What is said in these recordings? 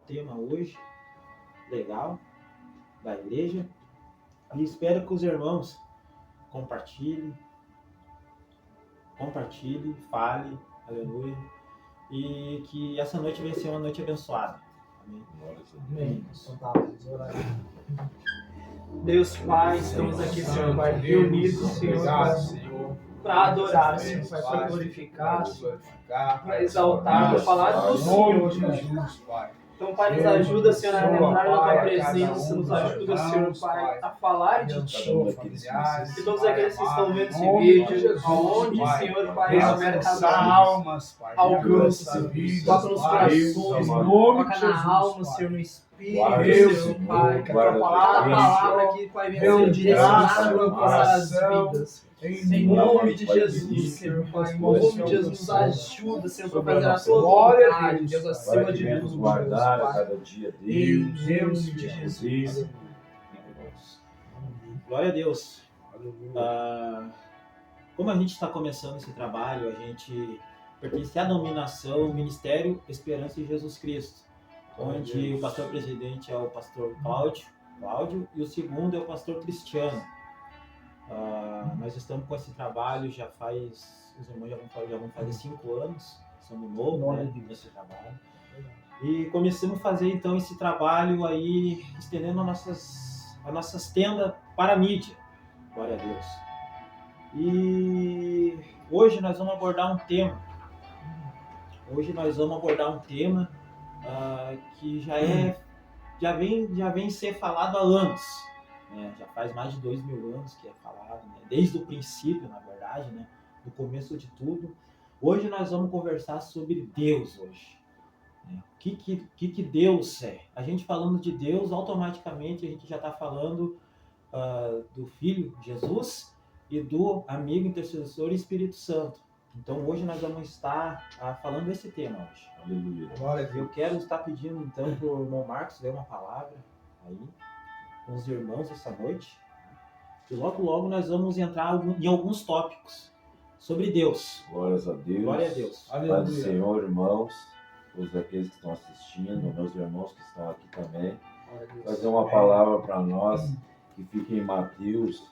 tema hoje, legal, da igreja. E espero que os irmãos compartilhem, fale, aleluia. E que essa noite venha ser uma noite abençoada. Amém. Amém. Deus Pai, estamos aqui, Senhor Pai, reunidos, Senhor Pai, para adorar, Senhor Pai, para glorificar, para exaltar, para falar do Senhor, Jesus, Pai. Então, Pai, nos ajuda, Senhor, a entrar na Tua presença, nos ajuda, Senhor, Pai, a falar de Ti. Que todos aqueles que estão vendo esse vídeo, aonde, Senhor, Pai, houver cada almas, Pai, alcance, Senhor, toca nos corações, toca na alma, Senhor, no Espírito, Senhor, Pai, que a Tua palavra aqui, Pai, venha ser direcionada para alcançar as vidas. Em nome de Jesus, Senhor Pai, em nome de Jesus, nos ajuda, Senhor, para fazer a Tua vontade, Deus, acima de tudo, guardar a cada dia, Deus, em nome de Jesus. Glória a Deus. Como a gente está começando esse trabalho, a gente pertence à denominação Ministério Esperança em Jesus Cristo, onde o pastor presidente é o pastor Cláudio e o segundo é o pastor Cristiano. Nós estamos com esse trabalho já faz, os irmãos já vão fazer 5 anos, somos novos, né, nesse trabalho. E começamos a fazer então esse trabalho aí, estendendo as nossas tendas para a mídia. Glória a Deus. E hoje nós vamos abordar um tema. Que já vem ser falado há anos. Já faz mais de 2000 anos que é falado, né? Desde o princípio, na verdade, né? No começo de tudo. Hoje nós vamos conversar sobre Deus hoje. Né? O que Deus é? A gente falando de Deus, automaticamente a gente já está falando do Filho Jesus e do amigo intercessor Espírito Santo. Então hoje nós vamos estar falando desse tema hoje. Aleluia. Eu quero estar pedindo então para o irmão Marcos ler uma palavra aí com os irmãos essa noite. E logo nós vamos entrar em alguns tópicos sobre Deus. Glórias a Deus. Glória a Deus. Pai do Senhor, irmãos, todos aqueles que estão assistindo, meus irmãos que estão aqui também. Fazer uma palavra para nós que fica em Mateus,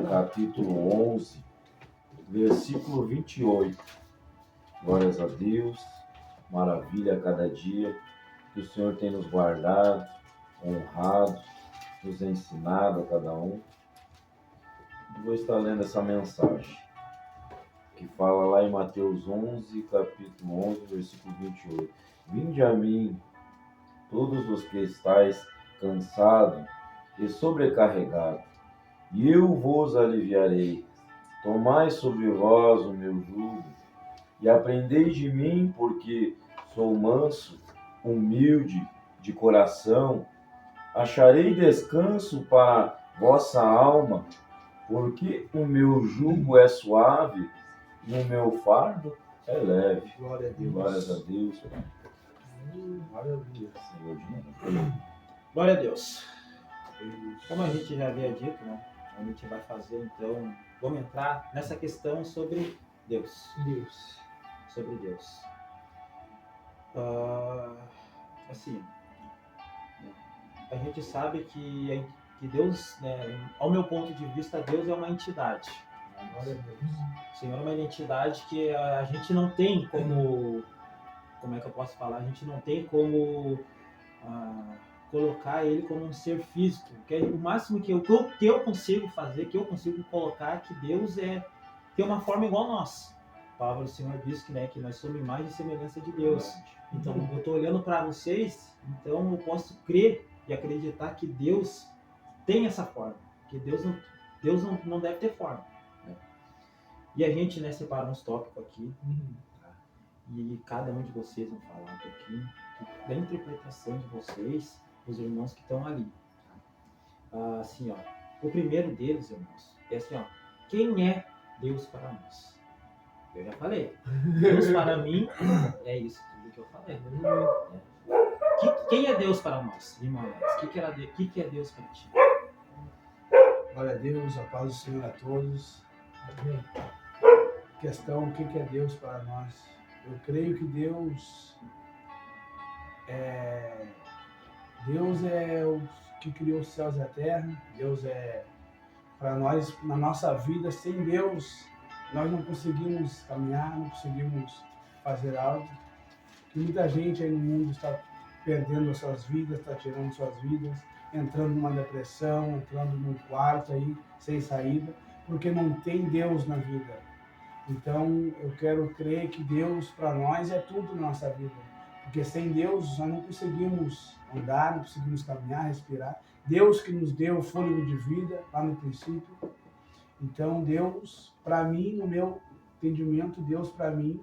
capítulo 11, versículo 28. Glórias a Deus, maravilha a cada dia que o Senhor tem nos guardado, honrado, nos ensinado a cada um. Vou estar lendo essa mensagem que fala lá em Mateus 11, capítulo 11, versículo 28. Vinde a mim, todos os que estáis cansados e sobrecarregados, e eu vos aliviarei. Tomai sobre vós o meu jugo e aprendei de mim, porque sou manso, humilde de coração. Acharei descanso para vossa alma, porque o meu jugo é suave e o meu fardo é leve. Glória a Deus. Glórias a Deus. Glória a Deus. Como a gente já havia dito, né? A gente vai fazer então, vamos entrar nessa questão sobre Deus. Sobre Deus. Assim, a gente sabe que Deus, né, ao meu ponto de vista, Deus é uma entidade. Glória a Deus. O Senhor é uma entidade que a gente não tem como é que eu posso falar? A gente não tem como colocar ele como um ser físico. Que o máximo que eu consigo fazer, que eu consigo colocar, que Deus tem uma forma igual a nós. A palavra do Senhor diz que nós somos imagem e semelhança de Deus. Então, eu estou olhando para vocês, então eu posso crer e acreditar que Deus tem essa forma. Que Deus não deve ter forma. Né? E a gente, né, separou uns tópicos aqui. E cada um de vocês vão falar um pouquinho da interpretação de vocês, os irmãos que estão ali. Assim, ó, o primeiro deles, irmãos, é assim, ó, quem é Deus para nós? Eu já falei. Deus para mim é isso tudo que eu falei. Quem é Deus para nós, irmão? O que é Deus para ti? Glória a Deus, a paz do Senhor a todos. Questão, o que é Deus para nós? Eu creio que Deus é Deus é o que criou os céus e a terra. Deus é, para nós, na nossa vida, sem Deus, nós não conseguimos caminhar, não conseguimos fazer algo. E muita gente aí no mundo está perdendo as suas vidas, está tirando suas vidas, entrando numa depressão, entrando num quarto aí, sem saída, porque não tem Deus na vida. Então, eu quero crer que Deus, para nós, é tudo na nossa vida. Porque sem Deus, nós não conseguimos andar, não conseguimos caminhar, respirar. Deus que nos deu o fôlego de vida, lá no princípio. Então, Deus, para mim, no meu entendimento, Deus, para mim,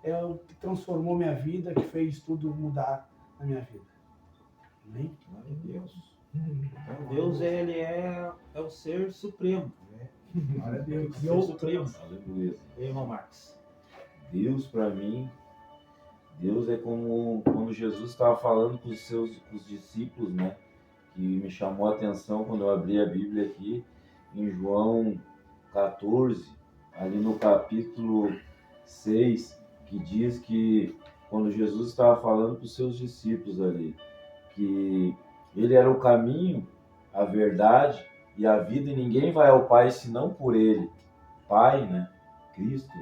é o que transformou minha vida, que fez tudo mudar na minha vida. Amém? Glória a Deus. Então, Deus, ele é o ser supremo. Glória a Deus. O ser supremo. Aleluia. Irmão Marcos. Deus para mim, Deus é como quando Jesus estava falando com os discípulos, né? Que me chamou a atenção quando eu abri a Bíblia aqui, em João 14, ali no capítulo 6, que diz que quando Jesus estava falando para os seus discípulos ali, que ele era o caminho, a verdade e a vida, e ninguém vai ao Pai senão por ele. Pai, né? Cristo,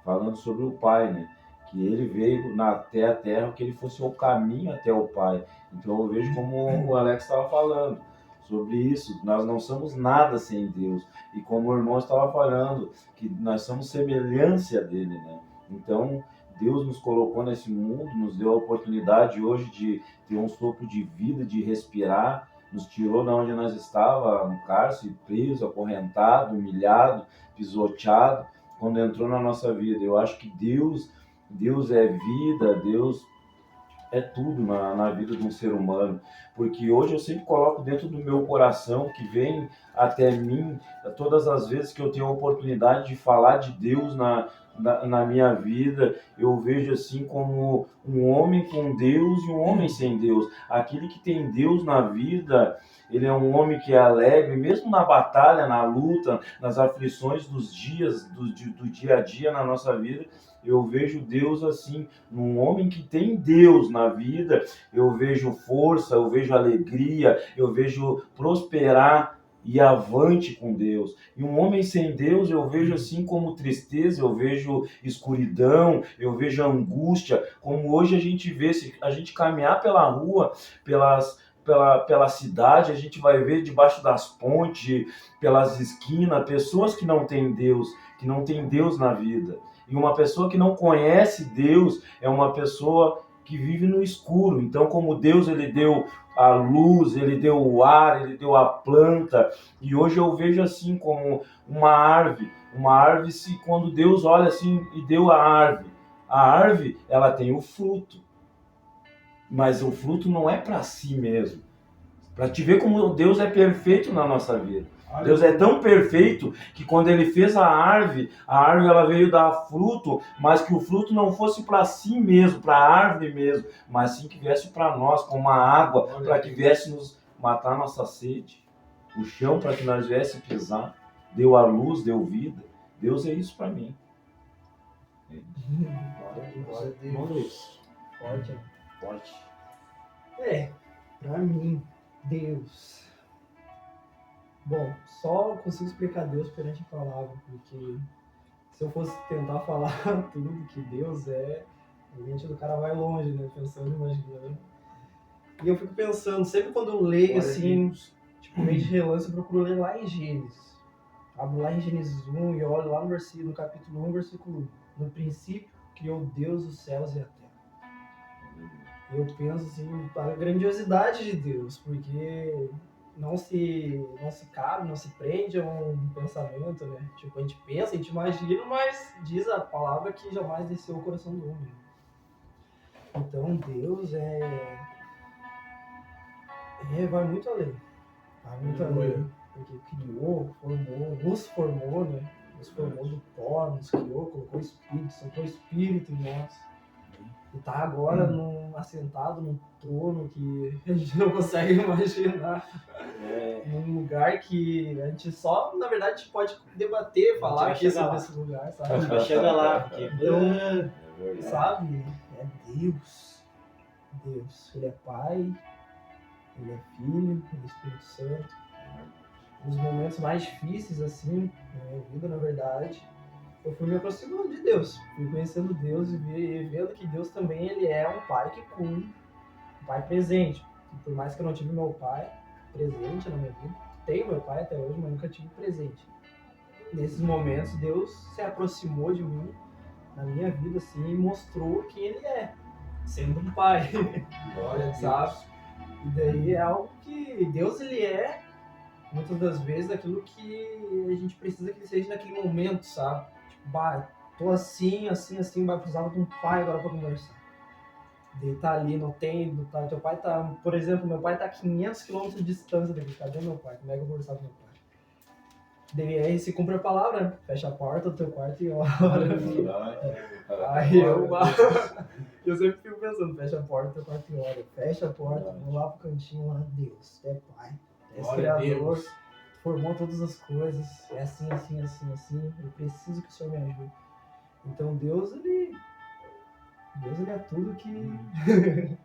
falando sobre o Pai, né? Que ele veio até a terra, que ele fosse o caminho até o Pai. Então eu vejo como o Alex estava falando sobre isso. Nós não somos nada sem Deus. E como o irmão estava falando, que nós somos semelhança dele, né? Então Deus nos colocou nesse mundo, nos deu a oportunidade hoje de ter um sopro de vida, de respirar, nos tirou de onde nós estávamos, no cárcere, preso, acorrentado, humilhado, pisoteado, quando entrou na nossa vida. Eu acho que Deus é vida, Deus é tudo na vida de um ser humano, porque hoje eu sempre coloco dentro do meu coração, que vem até mim, todas as vezes que eu tenho a oportunidade de falar de Deus na minha vida, eu vejo assim como um homem com Deus e um homem sem Deus. Aquele que tem Deus na vida, ele é um homem que é alegre, mesmo na batalha, na luta, nas aflições dos dias, do dia a dia na nossa vida. Eu vejo Deus assim, num homem que tem Deus na vida, eu vejo força, eu vejo alegria, eu vejo prosperar e avante com Deus. E um homem sem Deus eu vejo assim como tristeza, eu vejo escuridão, eu vejo angústia, como hoje a gente vê, se a gente caminhar pela rua, pela cidade, a gente vai ver debaixo das pontes, pelas esquinas, pessoas que não têm Deus na vida. E uma pessoa que não conhece Deus é uma pessoa que vive no escuro. Então, como Deus ele deu a luz, ele deu o ar, ele deu a planta, e hoje eu vejo assim como uma árvore, se quando Deus olha assim e deu a árvore ela tem o fruto, mas o fruto não é para si mesmo. Para te ver como Deus é perfeito na nossa vida. Deus é tão perfeito que quando ele fez a árvore ela veio dar fruto, mas que o fruto não fosse para si mesmo, para a árvore mesmo, mas sim que viesse para nós, como uma água, para que viesse nos matar nossa sede, o chão para que nós viesse pisar, deu a luz, deu vida. Deus é isso para mim. Glória a Irmão Deus. Luiz. Forte. Forte. Pra mim, Deus. Bom, só consigo explicar Deus perante a palavra, porque se eu fosse tentar falar tudo que Deus é, a mente do cara vai longe, né? Pensando, imaginando. E eu fico pensando, sempre quando eu leio assim, tipo, meio de relance, eu procuro ler lá em Gênesis. Abro lá em Gênesis 1 e olho lá no capítulo 1, versículo 1. No princípio, criou Deus os céus e a terra. E eu penso assim, a grandiosidade de Deus, porque não se cabe, não se prende a um pensamento, né? Tipo, a gente pensa, a gente imagina, mas diz a palavra que jamais desceu o coração do homem. Então, Deus vai muito além. Vai muito além. Porque criou, nos formou, né? Nos formou do pó, nos criou, colocou espírito, soltou espírito em nós. E tá agora assentado num trono que a gente não consegue imaginar. Num lugar que a gente só, na verdade, a gente pode debater, falar aqui sobre esse lugar, sabe? A gente vai chegar lá, porque... Então, sabe? É Deus. Ele é Pai. Ele é Filho, Ele é Espírito Santo. Nos momentos mais difíceis, assim, na minha vida, na verdade, eu fui me aproximando de Deus. Fui conhecendo Deus e vendo que Deus também ele é um pai que cuida, um pai presente. E por mais que eu não tive meu pai presente na minha vida, tenho meu pai até hoje, mas nunca tive presente. Nesses momentos, Deus se aproximou de mim, na minha vida, assim, e mostrou quem ele é, sendo um pai. Glória Sabe? E daí é algo que Deus, ele é, muitas das vezes, aquilo que a gente precisa que ele seja naquele momento, sabe? Tipo, bah, tô assim, vai precisar de um pai agora pra conversar. Ele tá ali, não tem, não tá, teu pai tá, por exemplo, meu pai tá a 500 km de distância daqui, cadê meu pai? Como é que eu vou conversar com meu pai? Daí aí se cumpre a palavra, né? Fecha a porta do teu quarto e ora. Aí eu sempre fico pensando, fecha a porta do teu quarto e ora. Fecha a porta, vou lá pro cantinho, lá, Deus, tu é pai, tu és criador, tu formou todas as coisas, é assim, eu preciso que o Senhor me ajude. Então Deus ele é tudo que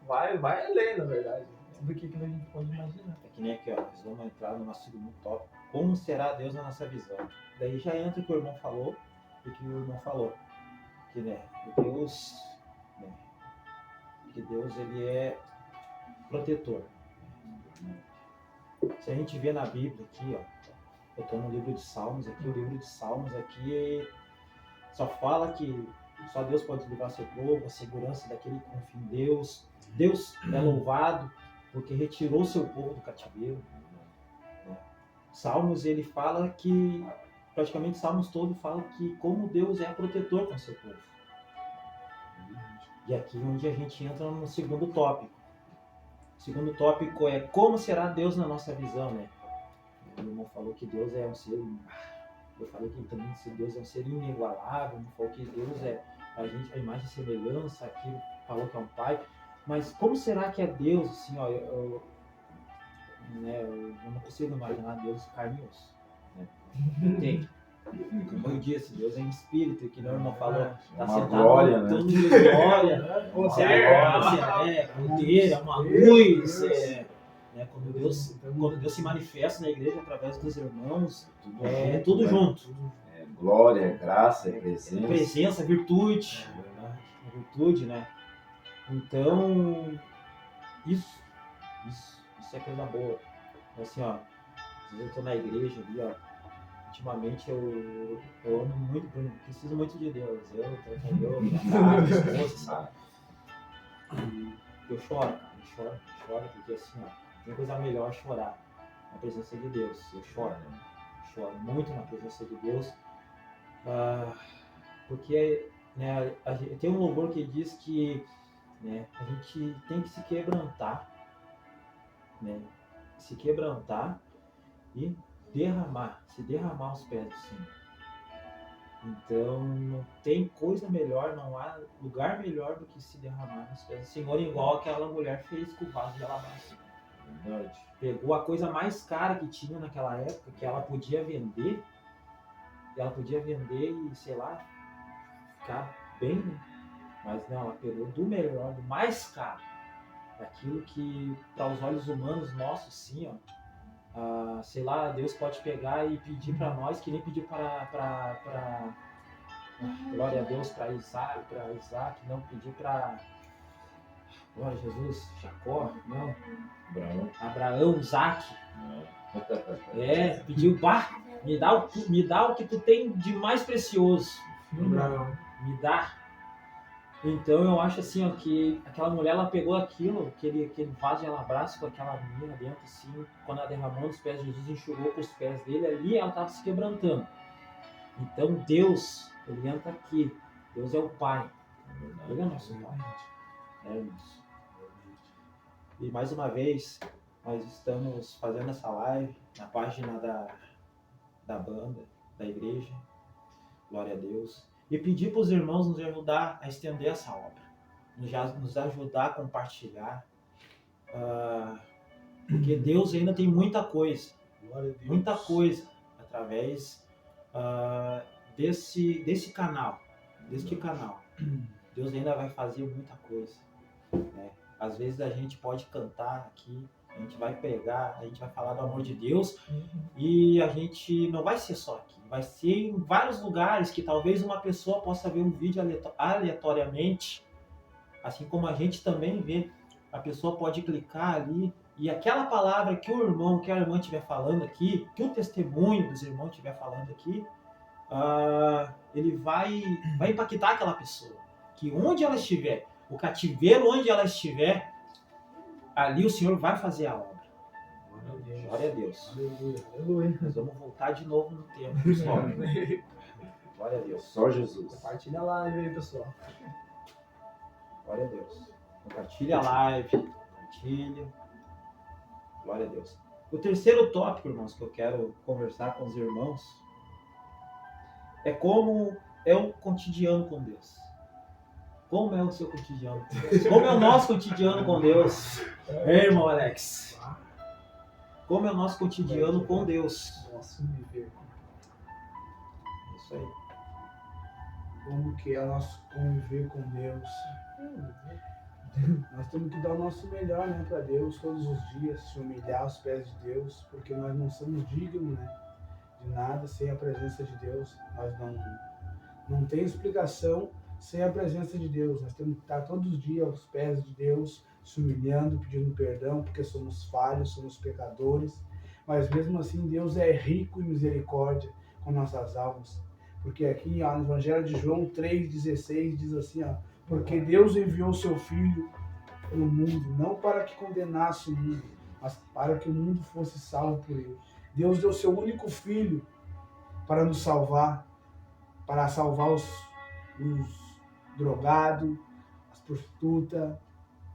vai além, na verdade. Tudo que a gente pode imaginar. É que nem aqui, ó, nós vamos entrar no nosso segundo tópico. Como será Deus na nossa visão? Daí já entra o que o irmão falou e o que o irmão falou. Que, né, que Deus ele é protetor. Se a gente vê na Bíblia aqui, ó, eu estou no livro de Salmos aqui, o livro de Salmos aqui só fala que só Deus pode livrar seu povo, a segurança daquele que confia em Deus. Deus é louvado porque retirou seu povo do cativeiro. Salmos, ele fala que, praticamente Salmos todo fala que como Deus é protetor com seu povo. E aqui onde a gente entra no segundo tópico. O segundo tópico é como será Deus na nossa visão, né? O irmão falou que Deus é um ser... Eu falei que também Deus é um ser inigualável, não falou que Deus é a imagem e semelhança, aquilo falou que é um pai. Mas como será que é Deus, assim, ó, eu não consigo imaginar Deus carne e osso, né? Tem. Como eu disse, Deus é em espírito, que o irmão falou, está uma sentado glória, no trono né? de glória, poder, é uma luz, né? Quando Deus se manifesta na igreja através dos irmãos, tudo né? junto. É glória, graça, presença. Presença, virtude, né? Então, isso é coisa boa. Assim, ó, às vezes eu tô na igreja ali, ó, ultimamente eu amo muito, preciso muito de Deus. Eu tô com Deus, minha esposa, sabe? E eu choro, cara, eu choro, porque assim, ó, tem coisa melhor chorar na presença de Deus. Eu choro muito na presença de Deus, porque, né, tem um louvor que diz que, né, a gente tem que se quebrantar, né, e se derramar aos pés do Senhor. Então, não tem coisa melhor, não há lugar melhor do que se derramar nos pés do Senhor, igual aquela mulher fez com o vaso de alabastro. Verdade. Pegou a coisa mais cara que tinha naquela época, que ela podia vender, e, sei lá, ficar bem, né? Mas não, ela pegou do melhor, do mais caro, daquilo que, para os olhos humanos nossos, sim, ó, sei lá, Deus pode pegar e pedir para nós, que nem pediu para glória a Deus, para Isaac, não pediu para, glória a Jesus, Jacó, não, Abraão, Isaac, pediu, me dá o que tu tem de mais precioso, me dá. Então eu acho assim, ó, que aquela mulher, ela pegou aquele vaso de alabastro com aquela menina dentro, assim, quando ela derramou nos pés de Jesus, enxugou com os pés dele, ali ela estava se quebrantando. Então Deus, ele entra aqui, Deus é o Pai, ele é nosso Pai. E mais uma vez, nós estamos fazendo essa live na página da banda, da igreja, glória a Deus. E pedir para os irmãos nos ajudar a estender essa obra, nos ajudar a compartilhar, porque Deus ainda tem muita coisa através deste canal. Deus ainda vai fazer muita coisa, né? Às vezes a gente pode cantar aqui, A gente vai pregar, a gente vai falar do amor de Deus, e a gente não vai ser só aqui, vai ser em vários lugares que talvez uma pessoa possa ver um vídeo aleatoriamente, assim como a gente também vê. A pessoa pode clicar ali e aquela palavra que o irmão, que a irmã estiver falando aqui, que o testemunho dos irmãos estiver falando aqui, ele vai impactar aquela pessoa. Que onde ela estiver, o cativeiro onde ela estiver, ali o Senhor vai fazer a obra. Glória a Deus. Aleluia, aleluia. Nós vamos voltar de novo no tempo, pessoal. Glória a Deus. Só Jesus. Compartilha a live aí, pessoal. Glória a Deus. Compartilha a live. Compartilha. Glória a Deus. O terceiro tópico, irmãos, que eu quero conversar com os irmãos é como é o cotidiano com Deus. Como é o seu cotidiano com Deus? Como é o nosso cotidiano com Deus? Irmão Alex. Como é o nosso cotidiano com Deus? Nosso viver. Isso aí. Como que é o nosso conviver com Deus. Nós temos que dar o nosso melhor, né, para Deus todos os dias, se humilhar aos pés de Deus, porque nós não somos dignos, né, de nada sem a presença de Deus. Nós não tem explicação sem a presença de Deus. Nós temos que estar todos os dias aos pés de Deus, se humilhando, pedindo perdão, porque somos falhos, somos pecadores. Mas mesmo assim, Deus é rico em misericórdia com nossas almas. Porque aqui no Evangelho de João 3,16 diz assim, porque Deus enviou o seu Filho no mundo, não para que condenasse o mundo, mas para que o mundo fosse salvo por ele. Deus deu o seu único Filho para nos salvar, para salvar os drogados, as prostitutas,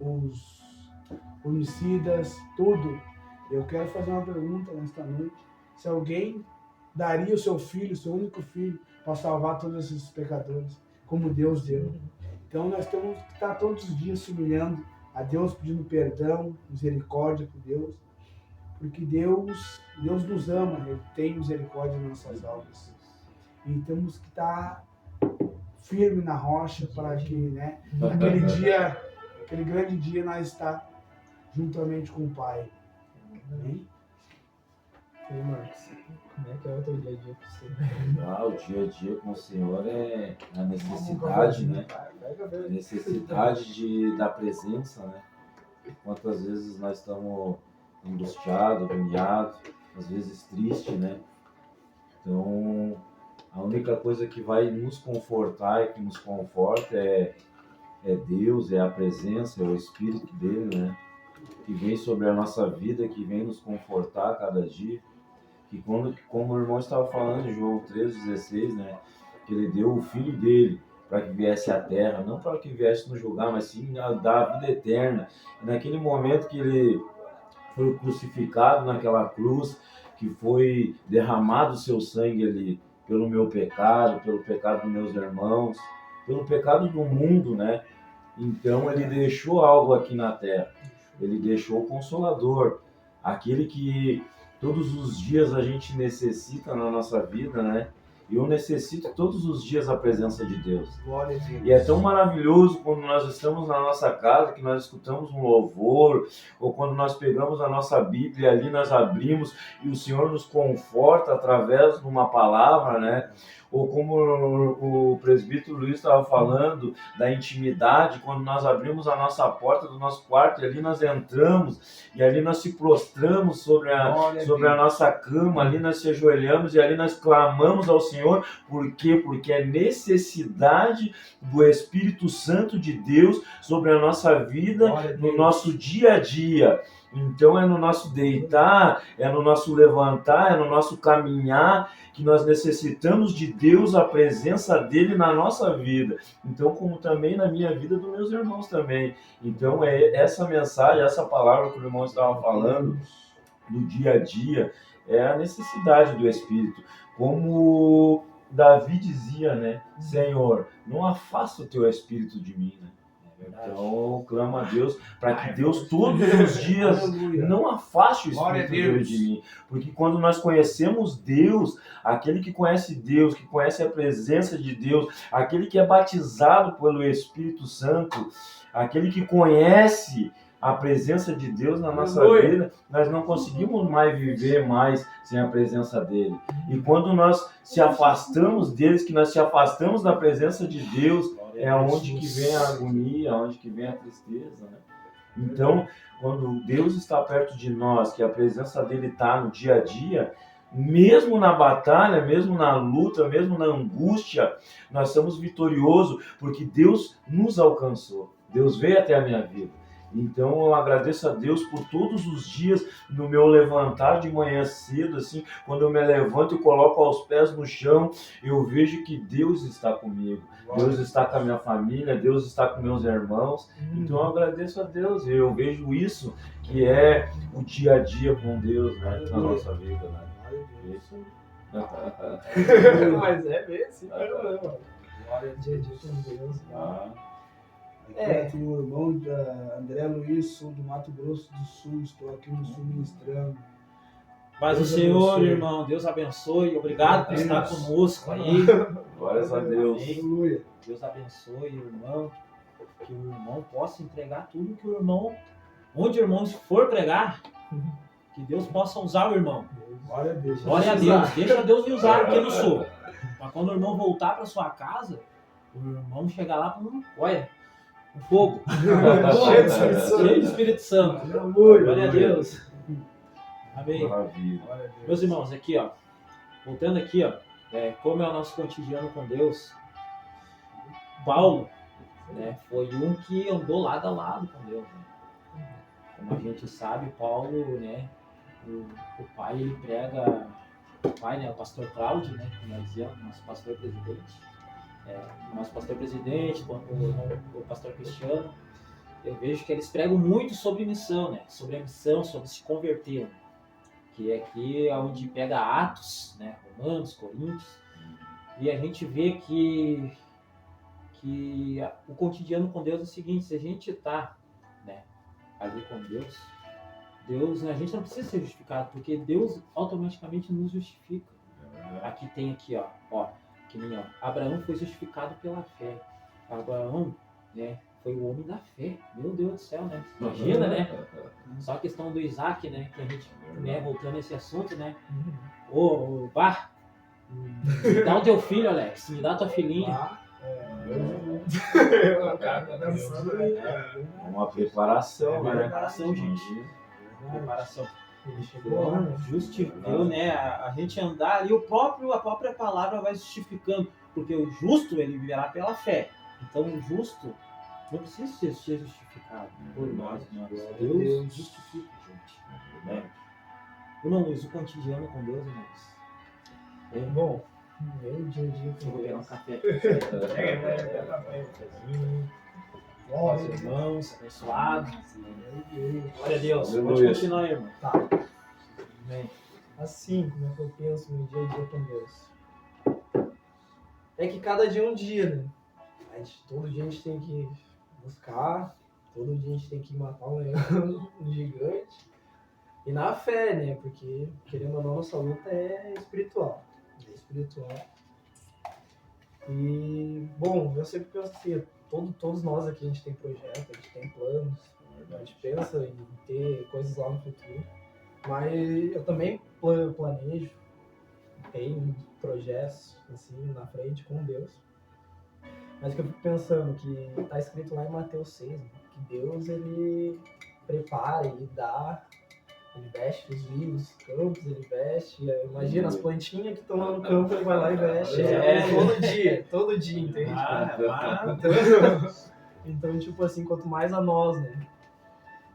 os homicidas, tudo. Eu quero fazer uma pergunta nesta noite. Se alguém daria o seu filho, o seu único filho, para salvar todos esses pecadores, como Deus deu. Então nós temos que estar todos os dias se humilhando a Deus, pedindo perdão, misericórdia por Deus, porque Deus nos ama, Ele tem misericórdia nas nossas almas. E temos que estar firme na rocha para que, né, aquele grande dia nós estar juntamente com o Pai. Amém? E aí, Marcos, como é que é o teu dia a dia com você? O dia a dia com o Senhor é a necessidade, né? A necessidade da presença, né? Quantas vezes nós estamos angustiados, agoniados, às vezes tristes, né? Então, a única coisa que vai nos confortar e que nos conforta é Deus, é a presença, é o Espírito dele, né? Que vem sobre a nossa vida, que vem nos confortar cada dia. Que como o irmão estava falando em João 3,16, né? Que ele deu o Filho dele para que viesse à terra, não para que viesse nos julgar, mas sim a dar a vida eterna. E naquele momento que ele foi crucificado naquela cruz, que foi derramado o seu sangue ali pelo meu pecado, pelo pecado dos meus irmãos, pelo pecado do mundo, né? Então ele deixou algo aqui na terra. Ele deixou o Consolador, aquele que todos os dias a gente necessita na nossa vida, né? Eu necessito todos os dias a presença de Deus. Glória a Deus. E é tão maravilhoso quando nós estamos na nossa casa, que nós escutamos um louvor, ou quando nós pegamos a nossa Bíblia ali, nós abrimos e o Senhor nos conforta através de uma palavra, né? Ou como o presbítero Luiz estava falando, da intimidade, quando nós abrimos a nossa porta do nosso quarto e ali nós entramos, e ali nós se prostramos sobre a nossa cama, ali nós se ajoelhamos e ali nós clamamos ao Senhor. Por quê? Porque é necessidade do Espírito Santo de Deus sobre a nossa vida, no nosso dia a dia. Então é no nosso deitar, é no nosso levantar, é no nosso caminhar que nós necessitamos de Deus, a presença dele na nossa vida. Então, como também na minha vida dos meus irmãos também. Então é essa mensagem, essa palavra que o irmão estava falando do dia a dia, é a necessidade do Espírito. Como Davi dizia, né? Senhor, não afasta o teu Espírito de mim, né? Então, clama a Deus para que Deus todos os dias não afaste o Espírito dele de mim. Porque quando nós conhecemos Deus, aquele que conhece Deus, que conhece a presença de Deus, aquele que é batizado pelo Espírito Santo, aquele que conhece a presença de Deus na nossa Aleluia. vida, nós não conseguimos mais viver mais sem a presença dele. E quando nós se afastamos deles, que nós se afastamos da presença de Deus, é onde que vem a agonia, onde que vem a tristeza, né? Então, quando Deus está perto de nós, que a presença dele está no dia a dia, mesmo na batalha, mesmo na luta, mesmo na angústia, nós somos vitoriosos, porque Deus nos alcançou. Deus veio até a minha vida. Então eu agradeço a Deus por todos os dias no meu levantar de manhã cedo, assim, quando eu me levanto e coloco aos pés no chão, eu vejo que Deus está comigo. Deus está com a minha família, Deus está com meus irmãos. Então eu agradeço a Deus. Eu vejo isso que é o dia a dia com Deus, né, na nossa vida, né? Isso. Mas é bem assim, mesmo. Glória a dia a dia com Deus. Aqui tem o irmão André Luiz, sul do Mato Grosso do Sul, estou aqui no sul ministrando. Mas o Senhor, irmão, Deus abençoe. Obrigado por estar conosco aí. Glórias a Deus. Aleluia. Deus abençoe o irmão. Que o irmão possa entregar tudo que o irmão, onde o irmão for pregar, que Deus possa usar o irmão. Glória a Deus. Glória a Deus. Deixa Deus me usar porque eu não sou. Mas quando o irmão voltar para sua casa, o irmão chegar lá com olha, um fogo. Cheio de Espírito Santo. Glória a Deus. Amém. Maravilha. Meus irmãos, aqui ó, voltando aqui ó, como é o nosso cotidiano com Deus, Paulo, né, foi um que andou lado a lado com Deus. Né? Como a gente sabe, Paulo, né, o pai, ele prega, o pai, né, o pastor Cláudio, né, que nós dizemos, nosso pastor presidente, quando o pastor Cristiano, eu vejo que eles pregam muito sobre missão, né, sobre a missão, sobre se converter, né? Que é aqui onde pega Atos, né, Romanos, Coríntios, e a gente vê que o cotidiano com Deus é o seguinte: se a gente está, né, ali com Deus, a gente não precisa ser justificado, porque Deus automaticamente nos justifica. Aqui tem aqui, ó, que nem ó, Abraão foi justificado pela fé. Abraão, né, foi o homem da fé. Meu Deus do céu, né? Imagina, né? Só a questão do Isaac, né? Que a gente, né, voltando a esse assunto, né? Me dá o teu filho, Alex. Me dá a tua filhinha. Uma preparação, né? Preparação, gente. Preparação. Justificou, né? A gente andar ali, a própria palavra vai justificando. Porque o justo, ele viverá pela fé. Então, o justo não precisa ser justificado por nós. Deus justifica, gente. Né? Irmão Luiz, o cotidiano com Deus, irmãos. É bom. Meio dia a dia com Eu vou pegar um Deus. café. Glória, Irmãos, abençoados. Glória a Deus. Aleluia. Pode continuar, irmão. Tá. Amém. Assim, como é que eu penso no dia a dia com Deus? É que cada dia é um dia, né? Todo dia a gente tem que buscar, todo dia a gente tem que matar um leão, um gigante. E na fé, né? Porque, querendo ou não, nossa luta é espiritual. É espiritual. E, bom, eu sempre penso assim, todos nós aqui, a gente tem projetos, a gente tem planos, a gente pensa em ter coisas lá no futuro. Mas eu também planejo, tenho projetos, assim, na frente com Deus. Mas que eu fico pensando que está escrito lá em Mateus 6, né? Que Deus, ele prepara, ele dá, ele veste os livros, os campos, ele veste. Imagina as plantinhas que estão lá no campo, ele vai lá e veste. Todo dia, entende? Então, tipo assim, quanto mais a nós, né?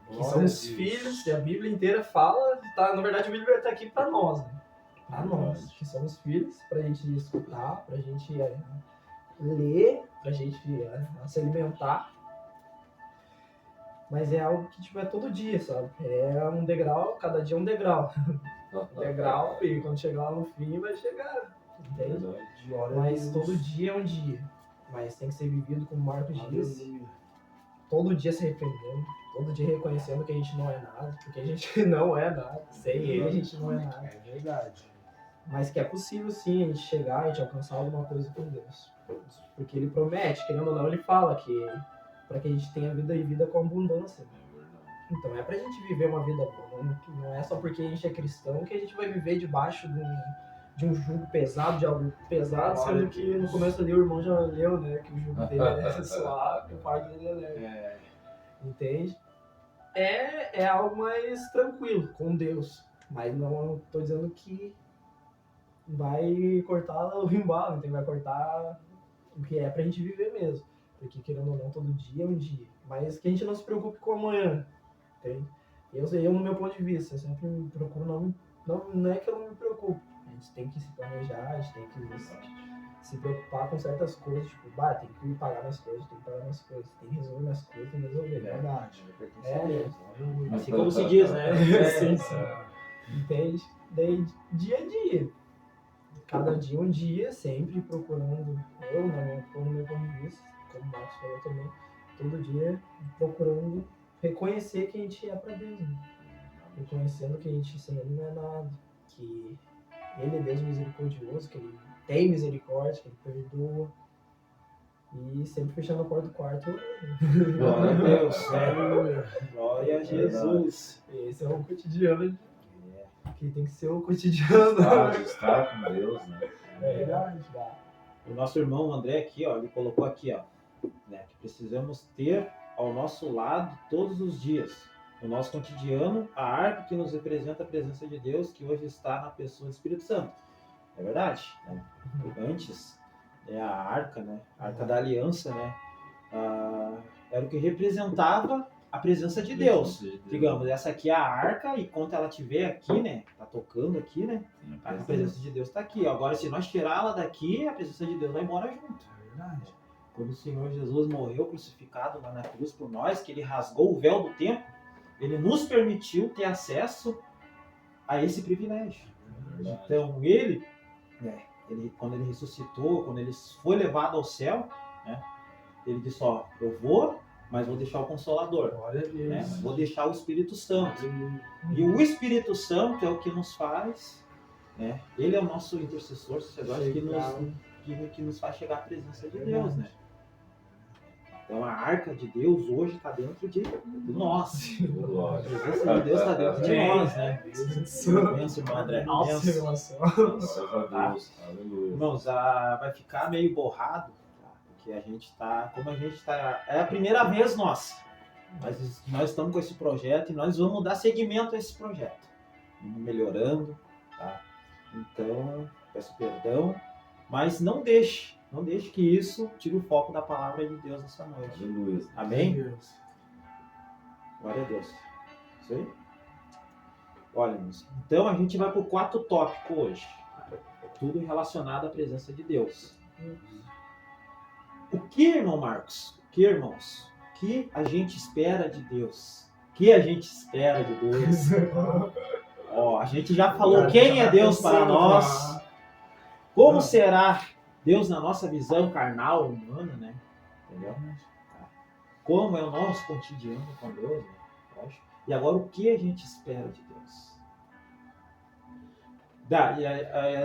Que somos filhos, e a Bíblia inteira fala, tá, na verdade a Bíblia está aqui para nós, né? Para nós, que somos filhos, pra gente escutar, pra gente ler, pra gente se alimentar. Mas é algo que tipo, é todo dia, sabe? É um degrau, cada dia é um degrau. Degrau, e quando chegar lá no fim vai chegar. Entende? Mas todo dia é um dia. Mas tem que ser vivido como Marcos diz. Todo dia se arrependendo, todo dia reconhecendo que a gente não é nada, porque a gente não é nada. Sem ele a gente não é nada. É verdade. Mas que é possível sim a gente chegar, a gente alcançar alguma coisa com Deus. Porque ele promete, querendo ou não, ele fala que para que a gente tenha vida e vida com abundância. Então, é pra gente viver uma vida boa. Não é só porque a gente é cristão que a gente vai viver debaixo de um jugo pesado, de algo pesado, sendo que no começo ali o irmão já leu, né? Que o jugo dele é suave, o fardo dele é leve. Entende? É algo mais tranquilo com Deus. Mas não tô dizendo que vai cortar o embalo, então vai cortar o que é pra gente viver mesmo. Porque querendo ou não, todo dia é um dia. Mas que a gente não se preocupe com amanhã. Entende? Eu no meu ponto de vista, eu sempre me procuro não é que eu não me preocupo. A gente tem que se planejar, a gente tem que se preocupar com certas coisas, tipo, tem que pagar nas coisas, tem que resolver nas coisas, tem que resolver. Verdade. Assim como se diz, né? Sim. Entende? Daí, dia a dia. Cada dia um dia, sempre procurando, no meu ponto de vista, como o Marcos falou também, todo dia procurando reconhecer que a gente é para Deus, né? Reconhecendo que a gente sem Ele não é nada, que Ele é Deus misericordioso, que Ele tem misericórdia, que Ele perdoa, e sempre fechando a porta do quarto. Glória a Deus, né? Glória a Jesus. Esse é o cotidiano, que tem que ser o cotidiano. Está com Deus, né? É verdade. O nosso irmão André aqui, ó, ele colocou aqui, ó, né, que precisamos ter ao nosso lado todos os dias, no nosso cotidiano, a arca que nos representa a presença de Deus, que hoje está na pessoa do Espírito Santo. É verdade, né? Antes, a arca, né, a arca da aliança, né, era o que representava a presença de Deus. Digamos, essa aqui é a arca, e quando ela estiver aqui, né, tá tocando aqui, né, a presença de Deus está aqui. Agora, se nós tirá-la daqui, a presença de Deus vai embora junto. É verdade. Quando o Senhor Jesus morreu crucificado lá na cruz por nós, que Ele rasgou o véu do templo, Ele nos permitiu ter acesso a esse privilégio. Então, Ele, quando Ele ressuscitou, quando Ele foi levado ao céu, né, Ele disse, ó, eu vou, mas vou deixar o Consolador. Glória a Deus. Né? Vou deixar o Espírito Santo. E o Espírito Santo é o que nos faz, né? Ele é o nosso intercessor, sacerdote, que nos faz chegar à presença de Deus, né? Então a arca de Deus hoje está dentro de nós. A presença de Deus está dentro de nós, né? Benção, irmão André. Alta revelação. Irmãos, vai ficar meio borrado, tá? Porque a gente está, é a primeira vez nossa. Mas nós estamos com esse projeto e nós vamos dar seguimento a esse projeto. Vamos melhorando, tá? Então, peço perdão, mas não deixe que isso tire o foco da palavra de Deus nessa noite. Aleluia. Amém? Glória a Deus. Isso aí? Olha, irmãos, então a gente vai para o quarto tópico hoje. Tudo relacionado à presença de Deus. O que, irmão Marcos? O que, irmãos? O que a gente espera de Deus? O que a gente espera de Deus? Ó, a gente já falou quem é Deus para nós. Como será Deus na nossa visão carnal, humana, né? Entendeu? Como é o nosso cotidiano com Deus, né? E agora, o que a gente espera de Deus?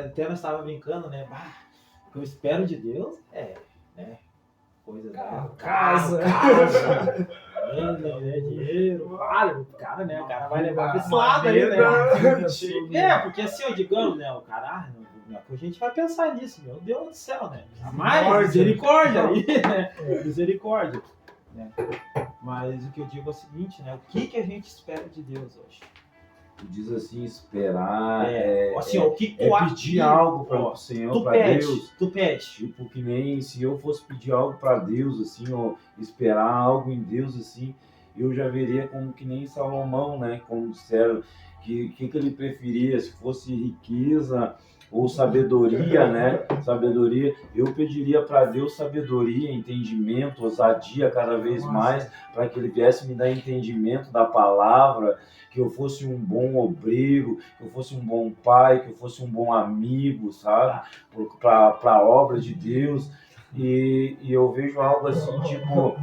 Até nós estávamos brincando, né? O que eu espero de Deus né? Coisas, casa, dinheiro, vale o cara, né? O cara vai levar pra esse lado aí, né? Porque assim, digamos, né? O cara, a gente vai pensar nisso, meu Deus do céu, né? Jamais, misericórdia aí, né? Misericórdia. Né? Mas o que eu digo é o seguinte, né? O que a gente espera de Deus hoje? Tu diz assim, esperar, assim, o que tu pedir algo para o Senhor, para Deus. Tu pede. Tipo, que nem se eu fosse pedir algo para Deus, assim, ou esperar algo em Deus, assim, eu já veria como que nem Salomão, né? Como disseram, que ele preferia, se fosse riqueza ou sabedoria, né? Sabedoria. Eu pediria para Deus sabedoria, entendimento, ousadia cada vez mais, para que Ele viesse me dar entendimento da palavra, que eu fosse um bom obreiro, que eu fosse um bom pai, que eu fosse um bom amigo, sabe? Para a obra de Deus. E eu vejo algo assim, tipo,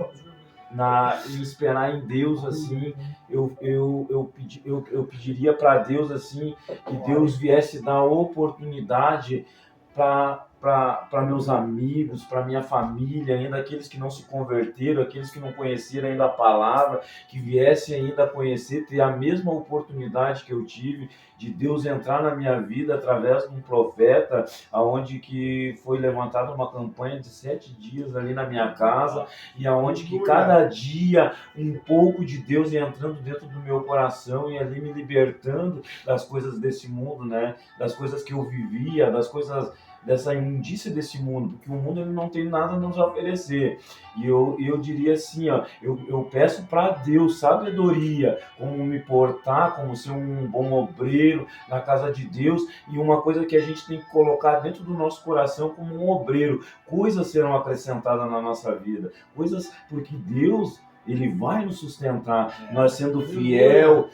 em esperar em Deus, assim, eu pediria para Deus, assim, que Deus viesse dar oportunidade para para meus amigos, para minha família, ainda aqueles que não se converteram, aqueles que não conheceram ainda a palavra, que viessem ainda a conhecer, ter a mesma oportunidade que eu tive de Deus entrar na minha vida através de um profeta, aonde que foi levantada uma campanha de 7 dias ali na minha casa, e aonde que cada dia um pouco de Deus ia entrando dentro do meu coração e ali me libertando das coisas desse mundo, né? Das coisas que eu vivia, das coisas dessa imundícia desse mundo, porque o mundo ele não tem nada a nos oferecer. E eu diria assim, ó, eu peço para Deus sabedoria, como me portar, como ser um bom obreiro na casa de Deus, e uma coisa que a gente tem que colocar dentro do nosso coração como um obreiro, coisas serão acrescentadas na nossa vida, coisas, porque Deus Ele vai nos sustentar, nós sendo fiel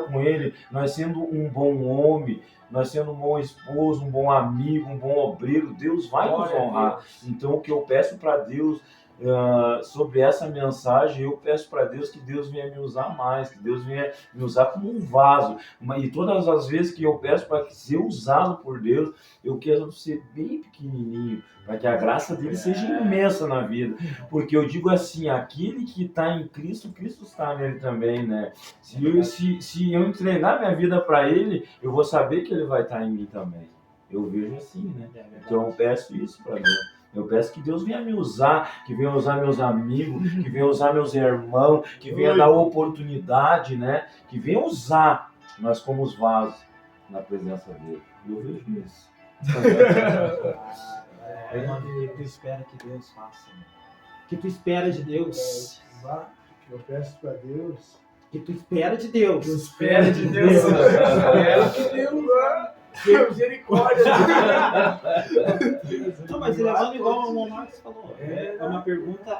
com Ele, nós sendo um bom homem, nós sendo um bom esposo, um bom amigo, um bom obreiro, Deus vai nos honrar. Então, o que eu peço para Deus sobre essa mensagem, eu peço para Deus que Deus venha me usar mais, que Deus venha me usar como um vaso. E todas as vezes que eu peço para ser usado por Deus, eu quero ser bem pequenininho, para que a graça dele seja imensa na vida. Porque eu digo assim, aquele que está em Cristo, Cristo está nele também, né? Se eu entregar minha vida para ele, eu vou saber que ele vai estar em mim também. Eu vejo assim, né? Então eu peço isso para Deus. Eu peço que Deus venha me usar, que venha usar meus amigos, que venha usar meus irmãos, que venha dar oportunidade, né? Que venha usar nós como os vasos na presença dele. Eu vejo isso. O que tu espera que Deus faça? O que tu espera de Deus? Eu peço para Deus. O que tu espera de Deus? Eu espero de Deus. Espero que Deus tenha misericórdia. Não, mas ele levando igual o Marcos falou. É uma pergunta,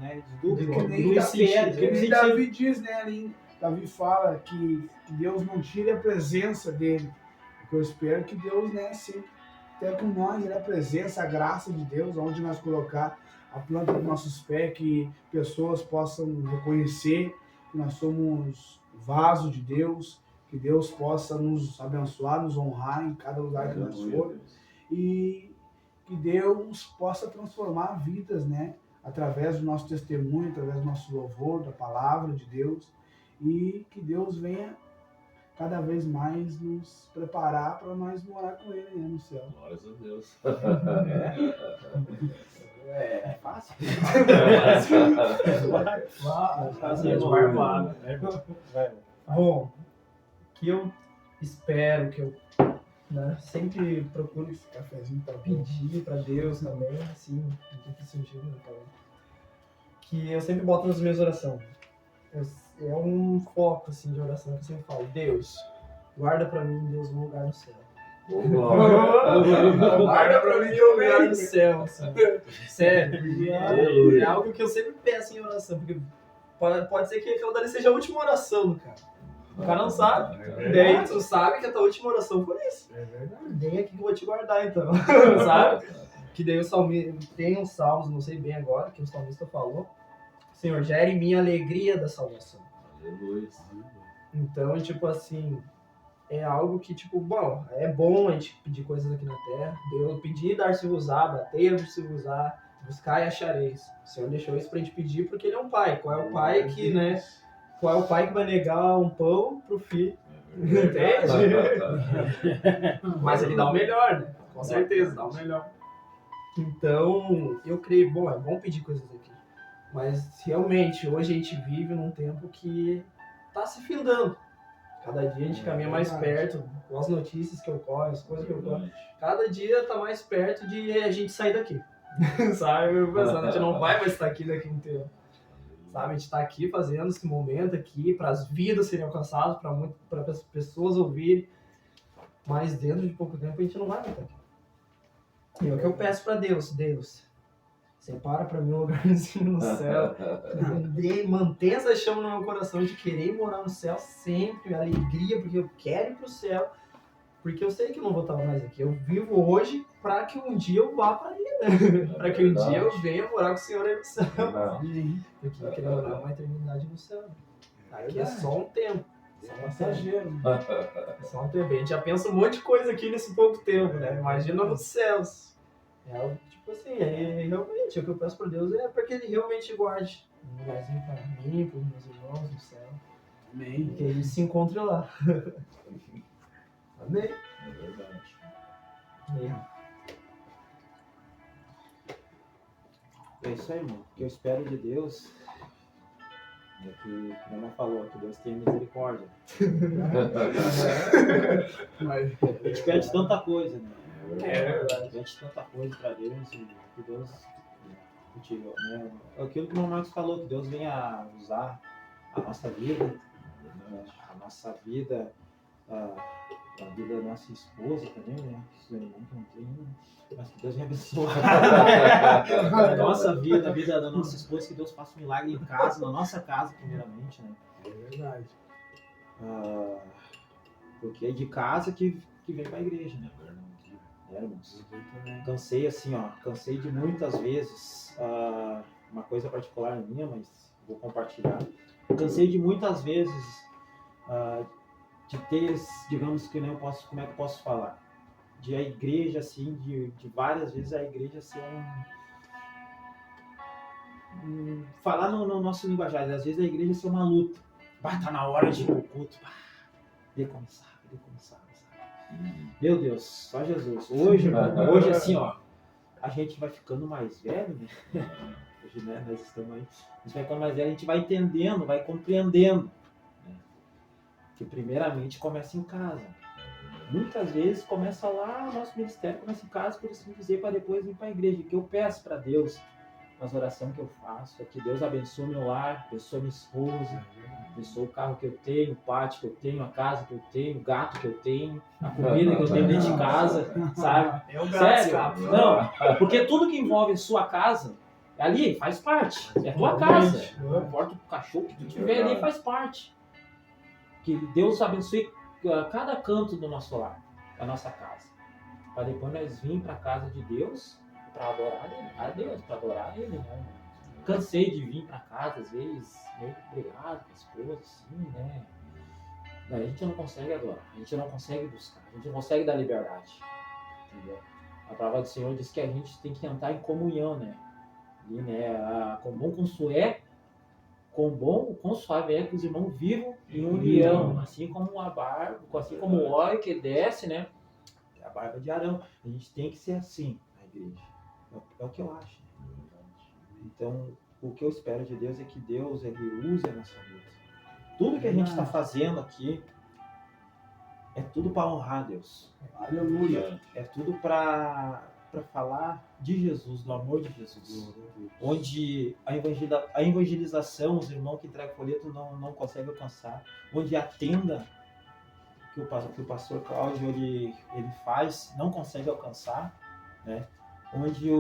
né, de dúvida. Que nem Davi diz, né? Ali, Davi fala que Deus não tire a presença dele. Porque eu espero que Deus, né, sempre tenha com nós, né, a presença, a graça de Deus, onde nós colocar a planta dos nossos pés, que pessoas possam reconhecer que nós somos vaso de Deus, que Deus possa nos abençoar, nos honrar em cada lugar que nós formos, e que Deus possa transformar vidas, né, através do nosso testemunho, através do nosso louvor, da palavra de Deus, e que Deus venha cada vez mais nos preparar para nós morar com Ele, né, no céu. Glórias a Deus. É fácil. Bom, que eu espero, que eu, né, sempre procuro Esse cafezinho tá bom. pedir para Deus também, assim, em que sentido, né, que eu sempre boto nas minhas orações. É um foco, assim, de oração que eu sempre falo: Deus, guarda para mim, Deus, um lugar no céu. Guarda pra mim Um lugar no céu, assim. Sério, porque é algo que eu sempre peço em oração, porque pode ser que aquela dali seja a última oração do cara. O cara não sabe. Daí tu sabe que a tua última oração foi isso. É verdade. Nem aqui que eu vou te guardar, então. Sabe? Que daí o salmista, tem uns salmos, não sei bem agora, que o salmista falou: Senhor, gere em mim a alegria da salvação. Aleluia. Então, tipo assim, é algo que, tipo, bom, é bom a gente pedir coisas aqui na terra. Deus pedir e dar-se-vos-á, bater e dar-se-vos-á, buscar e achareis. O Senhor deixou isso pra gente pedir porque Ele é um pai. Qual é o pai que, né? Qual é o pai que vai negar um pão pro filho? Entende? Mas Ele dá o melhor, né? Com certeza, dá o melhor. Então, eu creio, bom, é bom pedir coisas aqui. Mas, realmente, hoje a gente vive num tempo que tá se findando. Cada dia a gente caminha mais perto, com as notícias que ocorrem, as coisas que ocorrem. Cada dia tá mais perto de a gente sair daqui. Sabe? Eu pensando, a gente não vai mais estar aqui daqui um tempo. Sabe? A gente tá aqui fazendo esse momento aqui para as vidas serem alcançadas, para as pessoas ouvirem. Mas dentro de pouco tempo a gente não vai mais estar aqui. E é o que eu peço para Deus: Deus, separa para mim um lugarzinho no céu. Mantenha essa chama no meu coração de querer morar no céu sempre, alegria, porque eu quero ir pro céu. Porque eu sei que eu não vou estar mais aqui. Eu vivo hoje para que um dia eu vá para ali, né? Para que um dia eu venha morar com o Senhor aí no céu. Porque eu queria morar uma eternidade no céu. Aqui é só um tempo. Só passageiro. Só um tempo. A gente já pensa um monte de coisa aqui nesse pouco tempo, né? Imagina nos céus. É algo tipo assim, realmente, o que eu peço por Deus é para que Ele realmente guarde um lugarzinho para mim, para os meus irmãos no céu. Amém. E que a gente se encontre lá. Amém. É verdade. É isso aí, irmão. O que eu espero de Deus é que, como ela falou, que Deus tenha misericórdia. Mas, A gente pede tanta coisa, né? É A verdade. gente pede tanta coisa pra Deus e que Deus, né? Aquilo que o Marcos falou, que Deus venha usar a nossa vida, né? A nossa vida, a vida da nossa esposa também, né? Os irmãos que não tem, né? Mas que Deus venha abençoar a nossa vida, a vida da nossa esposa, que Deus faça um milagre em casa, na nossa casa, primeiramente, né? é verdade. Porque é de casa que vem pra igreja, né? Irmãos? Cansei assim, ó, cansei de muitas vezes, uma coisa particular minha, mas vou compartilhar. Cansei de muitas vezes de ter, digamos que nem eu posso, como é que eu posso falar? De a igreja, assim, de várias vezes a igreja ser falar no nosso linguajar, às vezes a igreja ser uma luta. Vai, tá na hora de ir pro culto. Recomeçar. Meu Deus, só Jesus. Hoje assim, ó, a gente vai ficando mais velho, né? Hoje, né, nós estamos aí. A gente vai ficando mais velho, a gente vai entendendo, vai compreendendo, né? Que primeiramente começa em casa. Muitas vezes começa lá, o nosso ministério começa em casa, por assim dizer, para depois vir para a igreja. O que eu peço para Deus, nas orações que eu faço, é que Deus abençoe meu lar, abençoe minha esposa, abençoe o carro que eu tenho, o pátio que eu tenho, a casa que eu tenho, o gato que eu tenho, a comida que eu tenho dentro de casa, sabe? É o gato Sério? escapa. Não, porque tudo que envolve sua casa, ali faz parte, é tua casa. Não importa o cachorro que tu tiver ali, faz parte. Que Deus abençoe cada canto do nosso lar, da nossa casa. Para depois nós vir para a casa de Deus, para adorar a Deus, para adorar Ele, né? Cansei de vir para casa, às vezes, meio brigado com a esposa, assim, né? A gente não consegue adorar, a gente não consegue buscar, a gente não consegue dar liberdade, entendeu? A palavra do Senhor diz que a gente tem que entrar em comunhão, né? E, né, com bom consué, com suave é que os irmãos vivam em união, assim como a barba, assim como o óleo que desce, né? A barba de Arão. A gente tem que ser assim na igreja. É o que eu acho. Então, o que eu espero de Deus é que Deus ele use a nossa vida. Tudo que a gente está fazendo aqui é tudo para honrar Deus. Aleluia. É tudo para falar de Jesus, do amor de Jesus. Onde a evangelização, os irmãos que entregam folheto não conseguem alcançar. Onde a tenda que o pastor Cláudio ele faz não consegue alcançar, né? Onde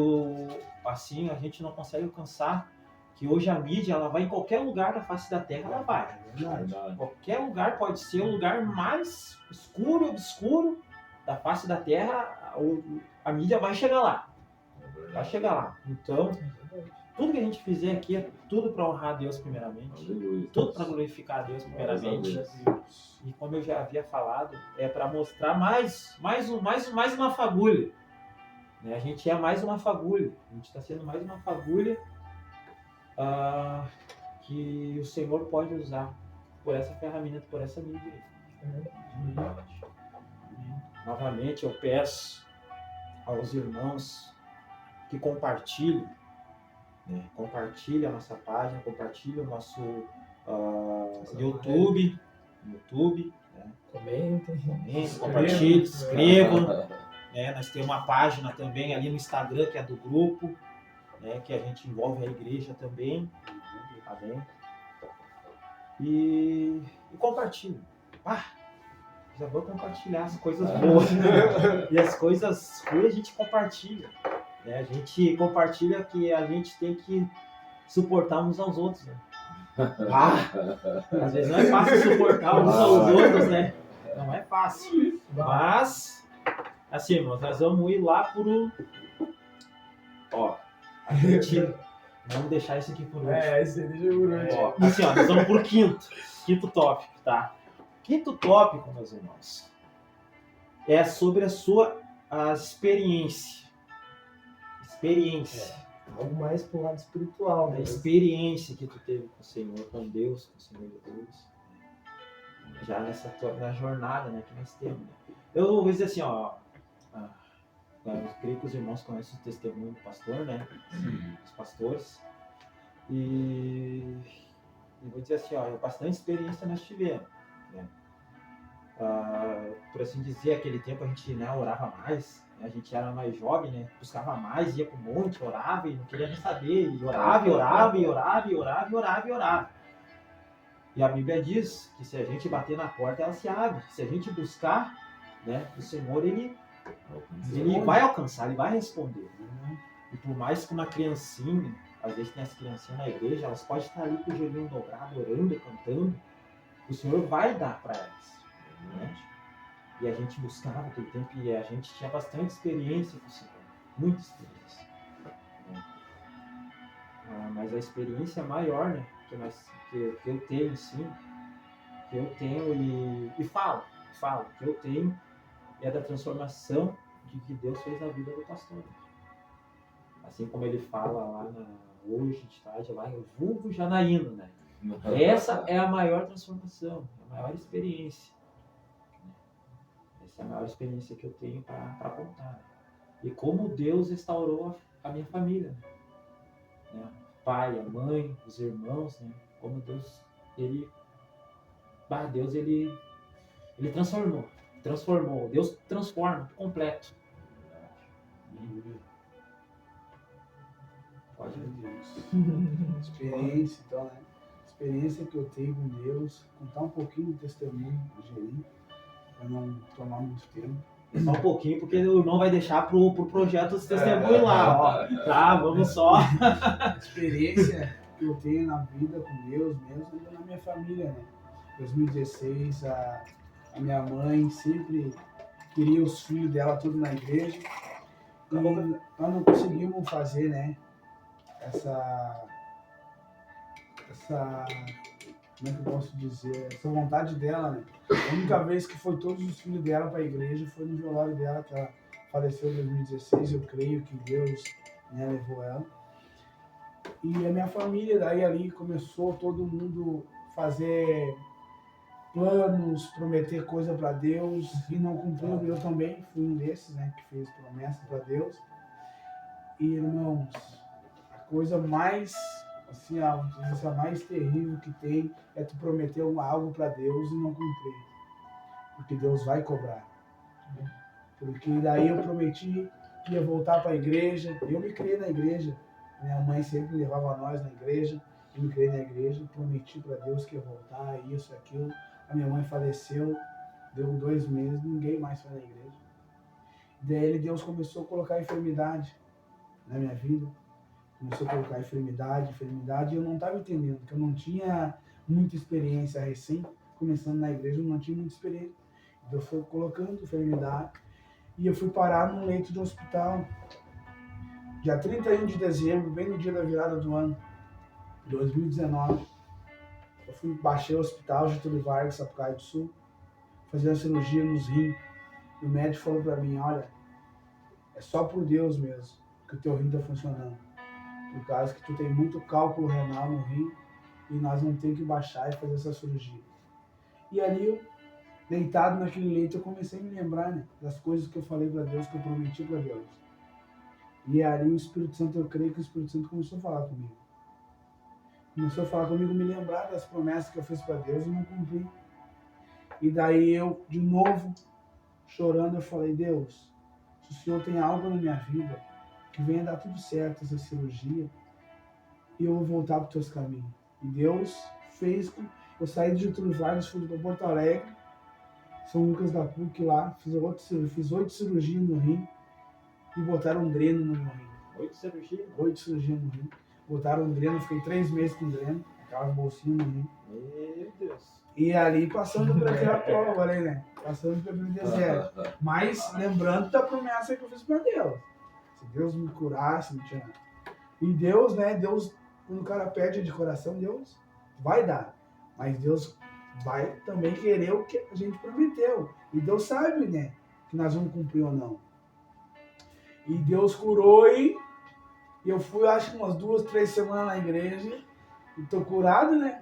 assim a gente não consegue alcançar, que hoje a mídia ela vai em qualquer lugar da face da terra, ela vai. Qualquer lugar pode ser o lugar mais escuro, obscuro da face da terra, a mídia vai chegar lá. Vai chegar lá. Então, tudo que a gente fizer aqui é tudo para honrar a Deus primeiramente. Aleluia. Tudo para glorificar a Deus primeiramente. E como eu já havia falado, é para mostrar mais uma fagulha. Né? A gente é mais uma fagulha. A gente está sendo mais uma fagulha que o Senhor pode usar por essa ferramenta, por essa mídia. Novamente eu peço aos irmãos que compartilhem, né? Compartilhem a nossa página, compartilhem o nosso YouTube, né? Comentem, Compartilhem, se inscrevam. Né? Nós temos uma página também ali no Instagram que é do grupo, né? Que a gente envolve a igreja também. Amém? E compartilhem. Já vou compartilhar as coisas boas. E as coisas ruins a gente compartilha. Né? A gente compartilha que a gente tem que suportar uns aos outros. Né? Às vezes não é fácil suportar uns aos outros, né? Não é fácil. Mas, assim, irmãos, nós vamos ir lá por um. A gente. Vamos deixar isso aqui por último. Esse deixa por último. Assim, nós vamos pro quinto tópico, tá? quinto tópico, meus irmãos, é sobre a experiência. Experiência. Algo mais pro lado espiritual, A né? experiência que tu teve com o Senhor, com Deus, com o Senhor Jesus. Já na jornada, né, que nós temos. Né? Eu vou dizer assim, eu creio que os irmãos conhecem o testemunho do pastor, né? Os pastores. E vou dizer assim, bastante experiência nós tivemos. Né? Por assim dizer, aquele tempo a gente, né, orava mais, né? A gente era mais jovem, né? Buscava mais, ia pro monte, orava e não queria nem saber. E orava. E a Bíblia diz que se a gente bater na porta, ela se abre. Se a gente buscar, né, o Senhor, ele vai alcançar, ele vai responder. E por mais que uma criancinha, às vezes tem as criancinhas na igreja, elas podem estar ali com o joelhinho dobrado, orando, cantando, o Senhor vai dar para elas. Né? E a gente buscava aquele tempo e a gente tinha bastante experiência com o Senhor, muita experiência. Né? Mas a experiência maior, né, que eu tenho, sim, que eu tenho e falo, que eu tenho, é da transformação que Deus fez na vida do pastor. Assim como ele fala lá hoje de tarde, lá em vulgo Janaíno, né? Essa é a maior transformação, a maior experiência. Essa é a maior experiência que eu tenho para contar. E como Deus restaurou a minha família. Né? O pai, a mãe, os irmãos, né? Como Deus, ele transformou. Deus transforma por completo. Pode Deus. Experiência, então, né? Experiência que eu tenho com Deus, contar um pouquinho do testemunho do Geri, para não tomar muito tempo. Só um pouquinho, porque o irmão vai deixar pro projeto dos testemunhos lá, ó. Tá, vamos só. Experiência que eu tenho na vida com Deus mesmo, e na minha família, né? 2016, a minha mãe sempre queria os filhos dela tudo na igreja. E nós não conseguimos fazer, né? Essa como é que eu posso dizer, essa vontade dela, né? A única vez que foi todos os filhos dela para a igreja foi no velório dela, que ela faleceu em 2016, eu creio que Deus, né, levou ela. E a minha família, daí ali começou todo mundo fazer planos, prometer coisa para Deus e não cumpriu. Eu também fui um desses, né, que fez promessa para Deus. E, irmãos, a coisa mais assim, a coisa mais terrível que tem é tu prometer algo para Deus e não cumprir, porque Deus vai cobrar. Porque daí eu prometi que ia voltar para a igreja, eu me criei na igreja, minha mãe sempre levava nós na igreja, eu me criei na igreja, prometi para Deus que ia voltar, isso, aquilo. A minha mãe faleceu, deu 2 meses, ninguém mais foi na igreja. Daí Deus começou a colocar enfermidade na minha vida. Começou a colocar enfermidade, e eu não estava entendendo, porque eu não tinha muita experiência recém, começando na igreja, eu não tinha muita experiência. Então eu fui colocando enfermidade, e eu fui parar num leito de hospital, dia 31 de dezembro, bem no dia da virada do ano, 2019. Eu baixei o hospital Getúlio Vargas, Sapucaí do Sul, fazer a cirurgia nos rins, e o médico falou para mim, olha, é só por Deus mesmo que o teu rim está funcionando. Por causa que tu tem muito cálculo renal no rim e nós não temos que baixar e fazer essa cirurgia. E ali eu, deitado naquele leito, eu comecei a me lembrar, né, das coisas que eu falei para Deus, que eu prometi para Deus. E ali o Espírito Santo, eu creio que o Espírito Santo começou a falar comigo. Começou a falar comigo, me lembrar das promessas que eu fiz para Deus e não cumpri. E daí eu, de novo, chorando, eu falei, Deus, se o Senhor tem algo na minha vida, que venha dar tudo certo essa cirurgia e eu vou voltar para os teus caminhos. E Deus fez com eu saí de Getúlio Vargas, fui para Porto Alegre, São Lucas da PUC lá, fiz 8 cirurgias no rim e botaram um dreno no meu rim. 8 cirurgias? 8 cirurgias no rim. Botaram um dreno, fiquei 3 meses com dreno, aquelas bolsinhas no rim. Meu Deus. E ali passando por aquela prova ali, né? Passando pelo deserto. Mas lembrando da promessa que eu fiz para Deus. Se Deus me curasse, me tirar. E Deus, né? Deus, quando o cara pede de coração, Deus vai dar. Mas Deus vai também querer o que a gente prometeu. E Deus sabe, né, que nós vamos cumprir ou não. E Deus curou e eu fui, acho que umas 2, 3 semanas na igreja e tô curado, né?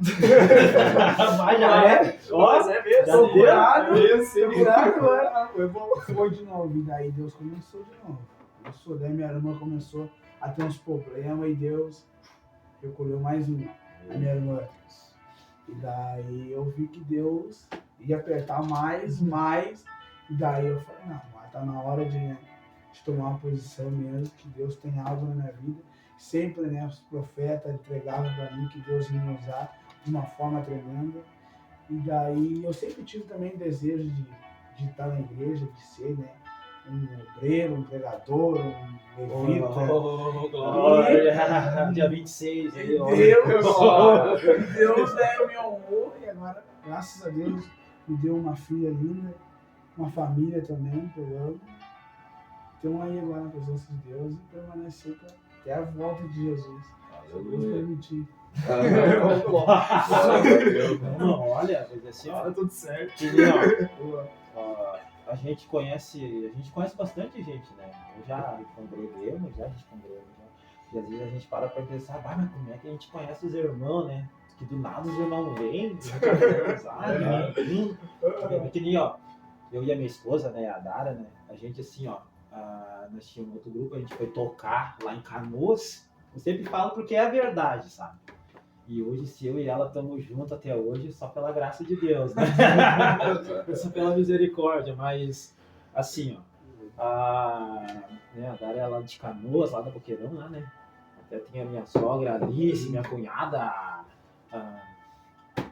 Vai, já é. Mas é mesmo. Tô curado, Tô tô curado agora. Foi de novo, e daí Deus começou de novo. Daí minha irmã começou a ter uns problemas e Deus recolheu mais uma, a minha irmã. E daí eu vi que Deus ia apertar mais, e daí eu falei, não, mas tá na hora de tomar uma posição mesmo, que Deus tem algo na minha vida. Sempre, né, os profetas entregavam para mim que Deus ia me usar de uma forma tremenda. E daí eu sempre tive também desejo de estar na igreja, de ser, né, um obreiro, um pregador, um levita. Glória! Dia 26. E Deus, né, me honrou e agora, graças a Deus, me deu uma filha linda, uma família também, que eu amo. Então aí agora na presença de Deus e permanecer até a volta de Jesus. Se Deus permitir. Não, olha, assim, ó, Tudo certo. que, ó, a gente conhece bastante gente, né? Eu já congregamos, já. E às vezes a gente para pensar, mas como é que a gente conhece os irmãos, né? Que do nada os irmãos vêm, que nem, ó, eu e a minha esposa, né, a Dara, né? A gente assim, ó, nós tínhamos outro grupo, a gente foi tocar lá em Canoas. Eu sempre falo porque é a verdade, sabe? E hoje, se eu e ela estamos juntos até hoje, só pela graça de Deus, né? Só pela misericórdia, mas assim, ó, a Dara é lá de Canoas, lá da Boqueirão, lá, né? Até tem a minha sogra Alice, minha cunhada,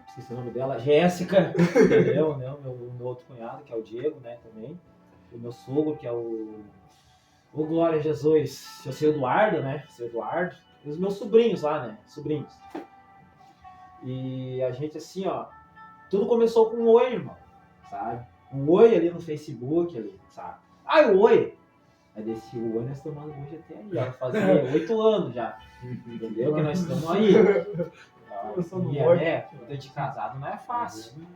esqueci o nome dela, Jéssica, entendeu? Né? O meu outro cunhado, que é o Diego, né, também. O meu sogro, que é o Glória a Jesus, o seu Eduardo, né? Seu Eduardo. E os meus sobrinhos lá, né? Sobrinhos. E a gente, assim, ó, tudo começou com um oi, irmão, sabe? Um oi ali no Facebook, ali, sabe? O oi! Aí desse oi nós estamos hoje até aí, ó, fazia 8 anos já, entendeu? Que nós estamos aí. Vida de casado não é fácil.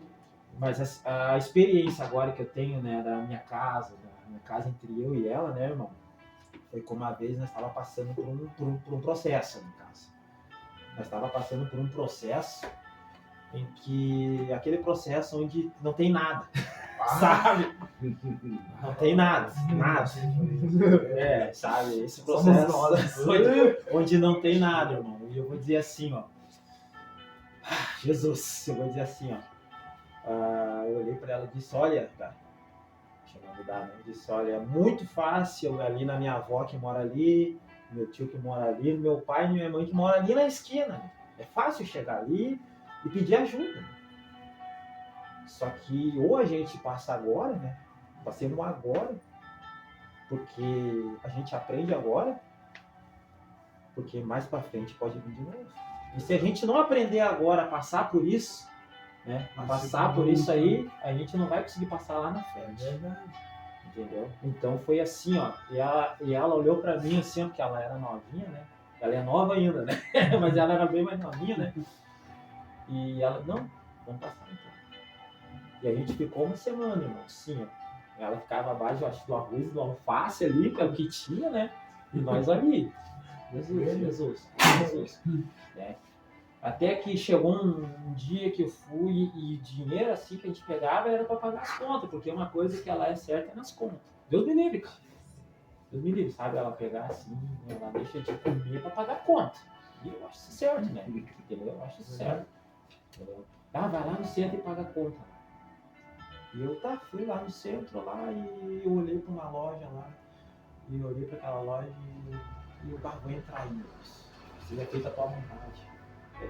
Mas a experiência agora que eu tenho, né, da minha casa entre eu e ela, né, irmão? Foi como uma vez nós estávamos passando por um processo, no caso. Nós estávamos passando por um processo em que aquele processo onde não tem nada, sabe? Não tem nada. Sabe? Esse processo onde não tem nada, irmão. E eu vou dizer assim, ó. Jesus, eu vou dizer assim, ó. Eu olhei para ela e disse, olha, cara, chamando da, né? Disse, olha, é muito fácil ali na minha avó que mora ali, meu tio que mora ali, meu pai e minha mãe que mora ali na esquina. É fácil chegar ali e pedir ajuda. Só que ou a gente passa agora, né? Passemos agora, porque a gente aprende agora, porque mais para frente pode vir de novo. E se a gente não aprender agora a passar por isso, né? Passar por isso aí, a gente não vai conseguir passar lá na frente. É verdade. Entendeu? Então foi assim, ó. E ela olhou pra mim assim, porque ela era novinha, né? Ela é nova ainda, né? Mas ela era bem mais novinha, né? E ela, não, vamos passar então. E a gente ficou uma semana, irmão, assim, ó. Ela ficava abaixo, eu acho, do arroz, do alface ali, que é o que tinha, né? E nós ali. Jesus. Né? Até que chegou um dia que eu fui e dinheiro assim que a gente pegava era para pagar as contas, porque uma coisa que ela é certa é nas contas. Deus me livre, cara. Deus me livre, sabe? Ela pegar assim, ela deixa de comer para pagar a conta. E eu acho isso certo, né? Entendeu? Eu acho isso certo. Entendeu? Vai lá no centro e paga a conta. E eu fui lá no centro lá e eu olhei para uma loja lá. E eu olhei para aquela loja e eu vou entrar aí. Você é feita a tua vontade.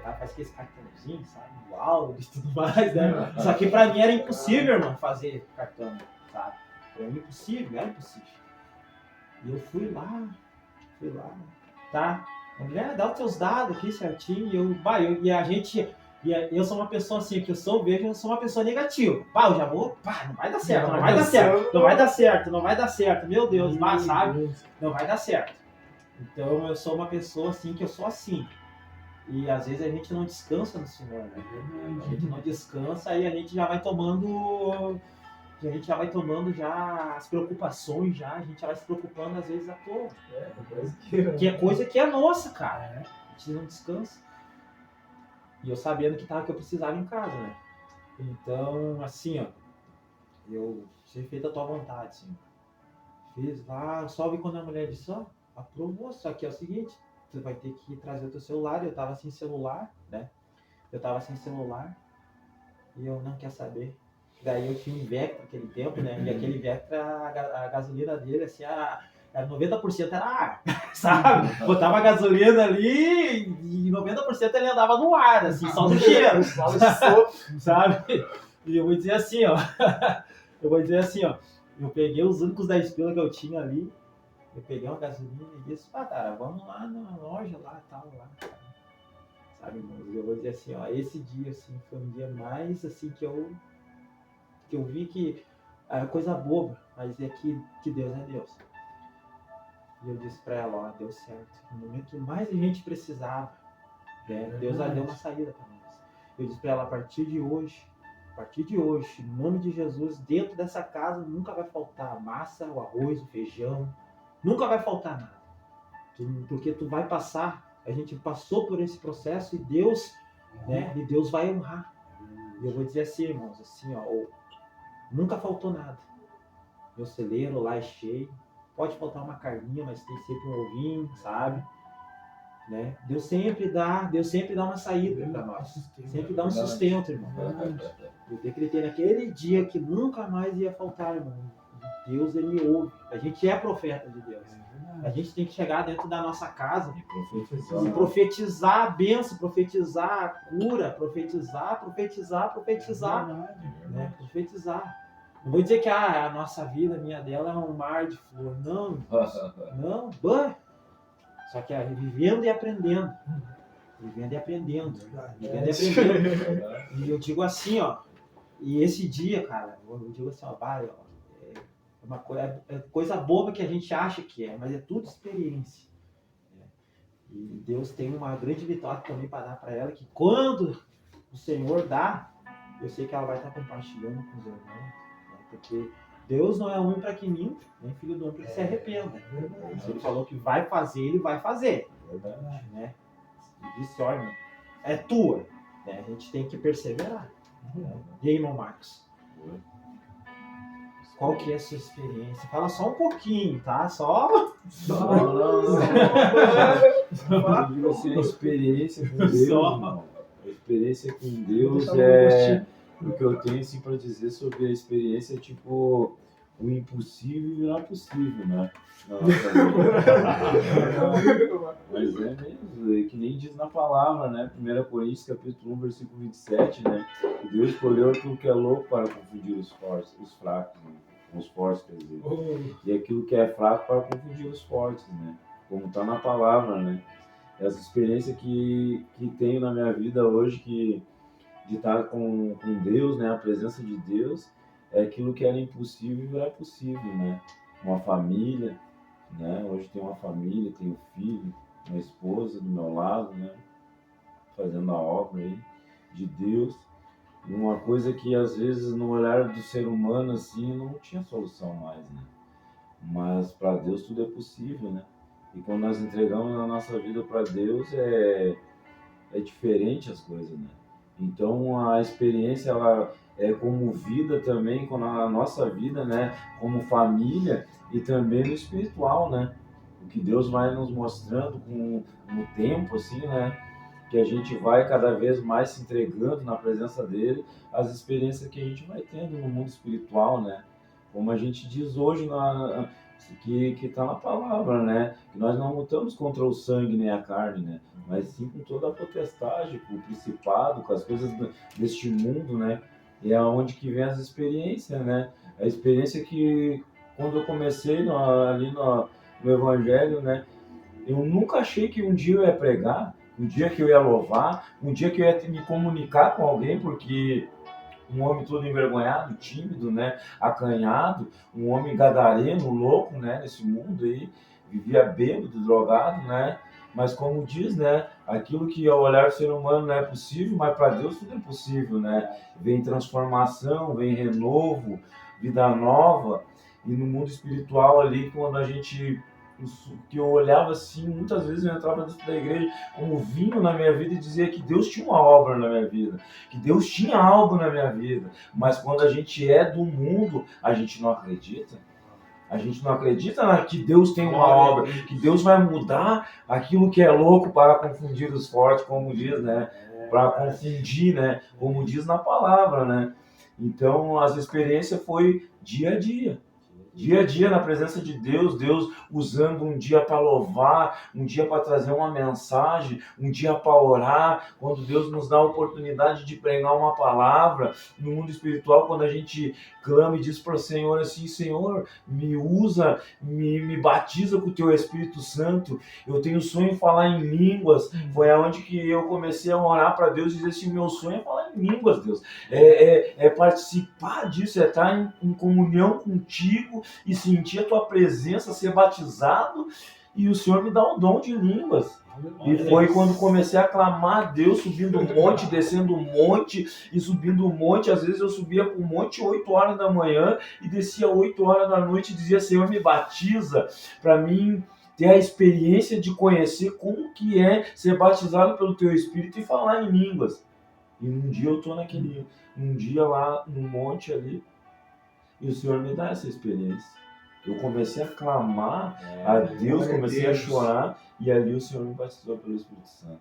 Faz aqueles cartãozinhos, sabe? Uau, e tudo mais, né? Só que pra mim era impossível, irmão, fazer cartão, sabe? Era impossível. E eu fui lá, tá? Mulher, dá os teus dados aqui certinho. Eu sou uma pessoa assim, que eu sou uma pessoa negativa. Eu já vou, não vai dar certo, não vai dar certo, meu Deus, sabe? Não vai dar certo. Então eu sou uma pessoa assim, que eu sou assim. E às vezes a gente não descansa no Senhor, né? A gente não descansa e a gente já vai tomando já as preocupações, a gente já vai se preocupando às vezes à toa. Que é coisa que é nossa, cara. A gente não descansa. E eu sabendo que eu precisava em casa, né? Então, assim, ó, eu ser feito a tua vontade, assim. Fiz lá, só vi quando a mulher disse, ó, aprovou, só que é o seguinte, tu vai ter que trazer o teu celular. Eu tava sem celular, né? E eu não quer saber. Daí eu tinha um Vectra naquele tempo, né? E aquele Vectra, a gasolina dele, assim, era 90% era ar, sabe? Botava a gasolina ali e 90% ele andava no ar, assim, só no cheiro, sabe? E eu vou dizer assim, ó. Eu peguei os únicos 10 pila que eu tinha ali, eu peguei uma gasolina e disse, cara, vamos lá na loja lá e tal, lá, cara. Sabe, irmãos? Eu vou dizer assim, ó, esse dia, assim, foi um dia mais, assim, que eu vi que é coisa boba, mas é que Deus é Deus. E eu disse pra ela, ó, deu certo. No momento que mais a gente precisava, né, Deus deu uma saída para nós. Eu disse pra ela, a partir de hoje, em nome de Jesus, dentro dessa casa nunca vai faltar a massa, o arroz, o feijão, nunca vai faltar nada. Porque tu vai passar, a gente passou por esse processo e Deus, né, e Deus vai honrar. E eu vou dizer assim, irmãos, assim, ó, nunca faltou nada. Meu celeiro lá é cheio. Pode faltar uma carninha, mas tem sempre um ovinho, sabe? Né? Deus sempre dá uma saída para nós. Sempre dá um sustento, irmão. Eu decretei naquele dia que nunca mais ia faltar, irmão. Deus, ele ouve. A gente é profeta de Deus. A gente tem que chegar dentro da nossa casa e profetizar a bênção, profetizar a cura, profetizar. Né? Profetizar. Não vou dizer que a nossa vida, a minha dela, é um mar de flor. Não. Só que é vivendo e aprendendo. E eu digo assim, ó. E esse dia, cara, eu digo assim, ó, é coisa boba que a gente acha que é, mas é tudo experiência. E Deus tem uma grande vitória também para dar para ela, que quando o Senhor dá, eu sei que ela vai estar compartilhando com os irmãos, né? Porque Deus não é homem para que minta, nem filho do homem para que se arrependa. Se ele falou que vai fazer, ele vai fazer. Né? E disse, olha, é tua. Né? A gente tem que perseverar. E aí, irmão Marcos? Qual que é a sua experiência? Fala só um pouquinho, tá? Só. Eu digo assim, a experiência com Deus, irmão. A experiência com Deus é o que eu tenho assim, para dizer sobre a experiência, tipo, o impossível virar possível, né? Mas é mesmo, é que nem diz na palavra, né? 1 Coríntios capítulo 1, versículo 27, né? Que Deus escolheu aquilo que é louco para confundir os fracos, né? Os fortes, quer dizer. E aquilo que é fraco para confundir os fortes, né? Como está na palavra, né? Essa experiência que tenho na minha vida hoje, de estar com Deus, né? A presença de Deus, é aquilo que era impossível virar possível, né? Uma família, né? Hoje tenho uma família, tenho filho, uma esposa do meu lado, né? Fazendo a obra aí de Deus. E uma coisa que às vezes no olhar do ser humano assim não tinha solução mais, né? Mas para Deus tudo é possível, né? E quando nós entregamos a nossa vida para Deus é diferente as coisas, né? Então a experiência ela é como vida também com a nossa vida, né? Como família e também no espiritual, né? O que Deus vai nos mostrando no tempo, assim, né? Que a gente vai cada vez mais se entregando na presença dele, as experiências que a gente vai tendo no mundo espiritual, né? Como a gente diz hoje que está na palavra, né? Que nós não lutamos contra o sangue nem a carne, né? Mas sim com toda a potestade, com o principado, com as coisas deste mundo, né? E é onde que vem as experiências, né? A experiência que quando eu comecei ali no Evangelho, né? Eu nunca achei que um dia eu ia pregar, um dia que eu ia louvar, um dia que eu ia me comunicar com alguém, porque um homem todo envergonhado, tímido, né, acanhado, um homem gadareno, louco, né, nesse mundo aí, vivia bêbado, drogado, né, Mas como diz, né, aquilo que ao olhar do ser humano não é possível, mas para Deus tudo é possível, né? Vem transformação, vem renovo, vida nova. E no mundo espiritual ali, quando a gente, que eu olhava assim, muitas vezes eu entrava dentro da igreja como vinho na minha vida e dizia que Deus tinha uma obra na minha vida, que Deus tinha algo na minha vida. Mas quando a gente é do mundo, a gente não acredita. A gente não acredita que Deus tem uma obra, que Deus vai mudar aquilo que é louco para confundir os fortes, como diz, né? Para confundir, né? Como diz na palavra, né? Então, as experiências foi dia a dia. Dia a dia na presença de Deus, Deus usando um dia para louvar, um dia para trazer uma mensagem, um dia para orar, quando Deus nos dá a oportunidade de pregar uma palavra no mundo espiritual, quando a gente clama e diz para o Senhor assim, Senhor, me usa, me batiza com o Teu Espírito Santo, eu tenho sonho em falar em línguas, foi aonde que eu comecei a orar para Deus e dizer assim, meu sonho é falar em línguas, Deus, é participar disso, é estar em comunhão contigo, e sentir a tua presença, ser batizado, e o Senhor me dá o dom de línguas. E foi quando comecei a clamar a Deus, subindo um monte, descendo um monte, e subindo um monte. Às vezes eu subia para um monte 8 horas da manhã e descia 8 horas da noite e dizia, Senhor, me batiza, para mim ter a experiência de conhecer como que é ser batizado pelo Teu Espírito e falar em línguas. E um dia eu estou um dia lá no monte ali, e o Senhor me dá essa experiência. Eu comecei a clamar a Deus, comecei a chorar, e ali o Senhor me batizou pelo Espírito Santo.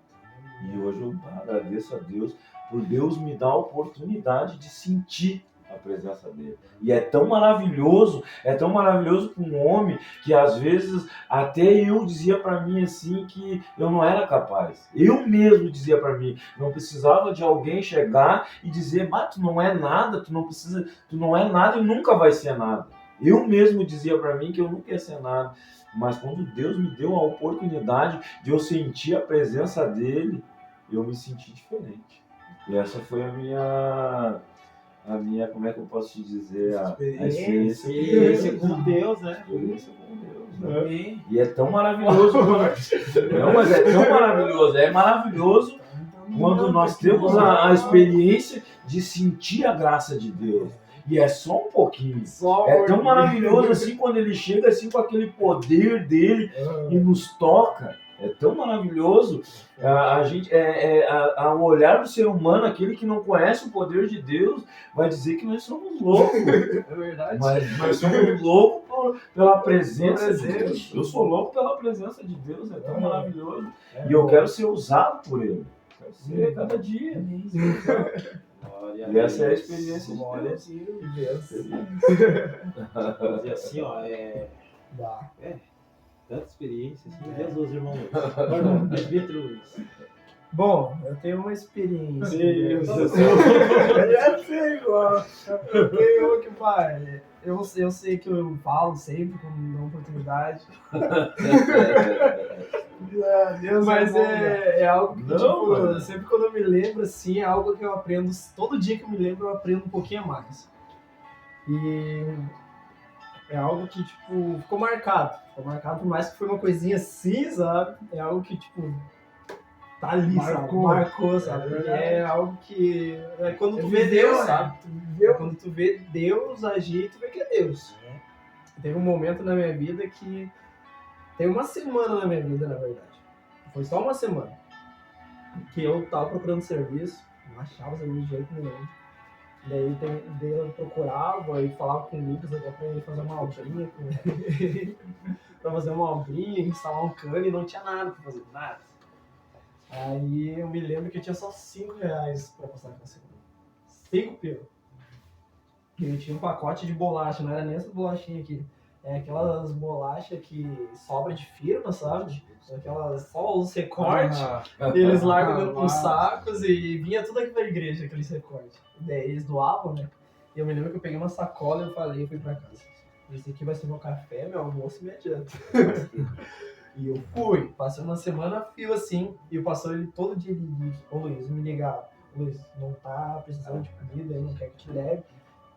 E hoje eu agradeço a Deus por Deus me dar a oportunidade de sentir a presença dele. E é tão maravilhoso para um homem que às vezes até eu dizia para mim assim que eu não era capaz. Eu mesmo dizia para mim, não precisava de alguém chegar e dizer, mas tu não é nada, tu não é nada e nunca vai ser nada. Eu mesmo dizia para mim que eu nunca ia ser nada. Mas quando Deus me deu a oportunidade de eu sentir a presença dele, eu me senti diferente. E essa foi a minha, como é que eu posso te dizer, a experiência com Deus, né? Experiência com Deus, né? E é tão maravilhoso, não, mas é tão maravilhoso, é maravilhoso quando nós temos a experiência de sentir a graça de Deus. E é só um pouquinho. É tão maravilhoso assim quando ele chega assim com aquele poder dele e nos toca. É tão maravilhoso. A gente, ao olhar do ser humano, aquele que não conhece o poder de Deus, vai dizer que nós somos loucos. É verdade. Mas nós somos loucos pela presença de Deus. Eu sou louco pela presença de Deus. É tão maravilhoso. E eu quero ser usado por Ele. Quero ser cada dia. E essa é a experiência de Deus. E assim, ó, tanta experiência, assim, Jesus, irmão Luiz. Presbítero Luiz. Bom, eu tenho uma experiência. Deus do céu. Eu sei igual. Eu que pai. Eu sei que eu falo sempre quando me dá uma oportunidade. Deus, mas é algo que, tipo, sempre quando eu me lembro, assim, é algo que eu aprendo. Todo dia que eu me lembro, eu aprendo um pouquinho a mais. E é algo que, tipo, ficou marcado. Ficou marcado, por mais que foi uma coisinha assim, sabe? É algo que, tipo, tá ali, marcou, sabe? Porque é algo que... É quando tu vê Deus, sabe? Quando tu vê Deus agir, tu vê que é Deus. Teve um momento na minha vida que... Tem uma semana na minha vida, na verdade. Foi só uma semana. Que eu tava procurando serviço. Não achava serviço de jeito nenhum. Daí eu procurava e falava com o Lucas até pra ele fazer uma obrinha com ele. Pra fazer uma obrinha, instalar um cano e não tinha nada pra fazer, nada. Aí eu me lembro que eu tinha só R$5 pra passar na segunda. 5 pila. E eu tinha um pacote de bolacha, não era nem essa bolachinha aqui. É aquelas bolachas que sobra de firma, sabe? Aquelas só os recortes. E eles largam dentro com sacos e vinha tudo aqui pra igreja, aqueles recortes. Daí eles doavam, né? E eu me lembro que eu peguei uma sacola e eu falei, eu fui pra casa. Esse aqui vai ser meu café, meu almoço e minha janta. E eu fui. Passei uma semana a fio assim. E o pastor, ele todo dia ele disse, ô Luiz, me ligava. Luiz, não tá precisando de comida, ele não quer que te leve.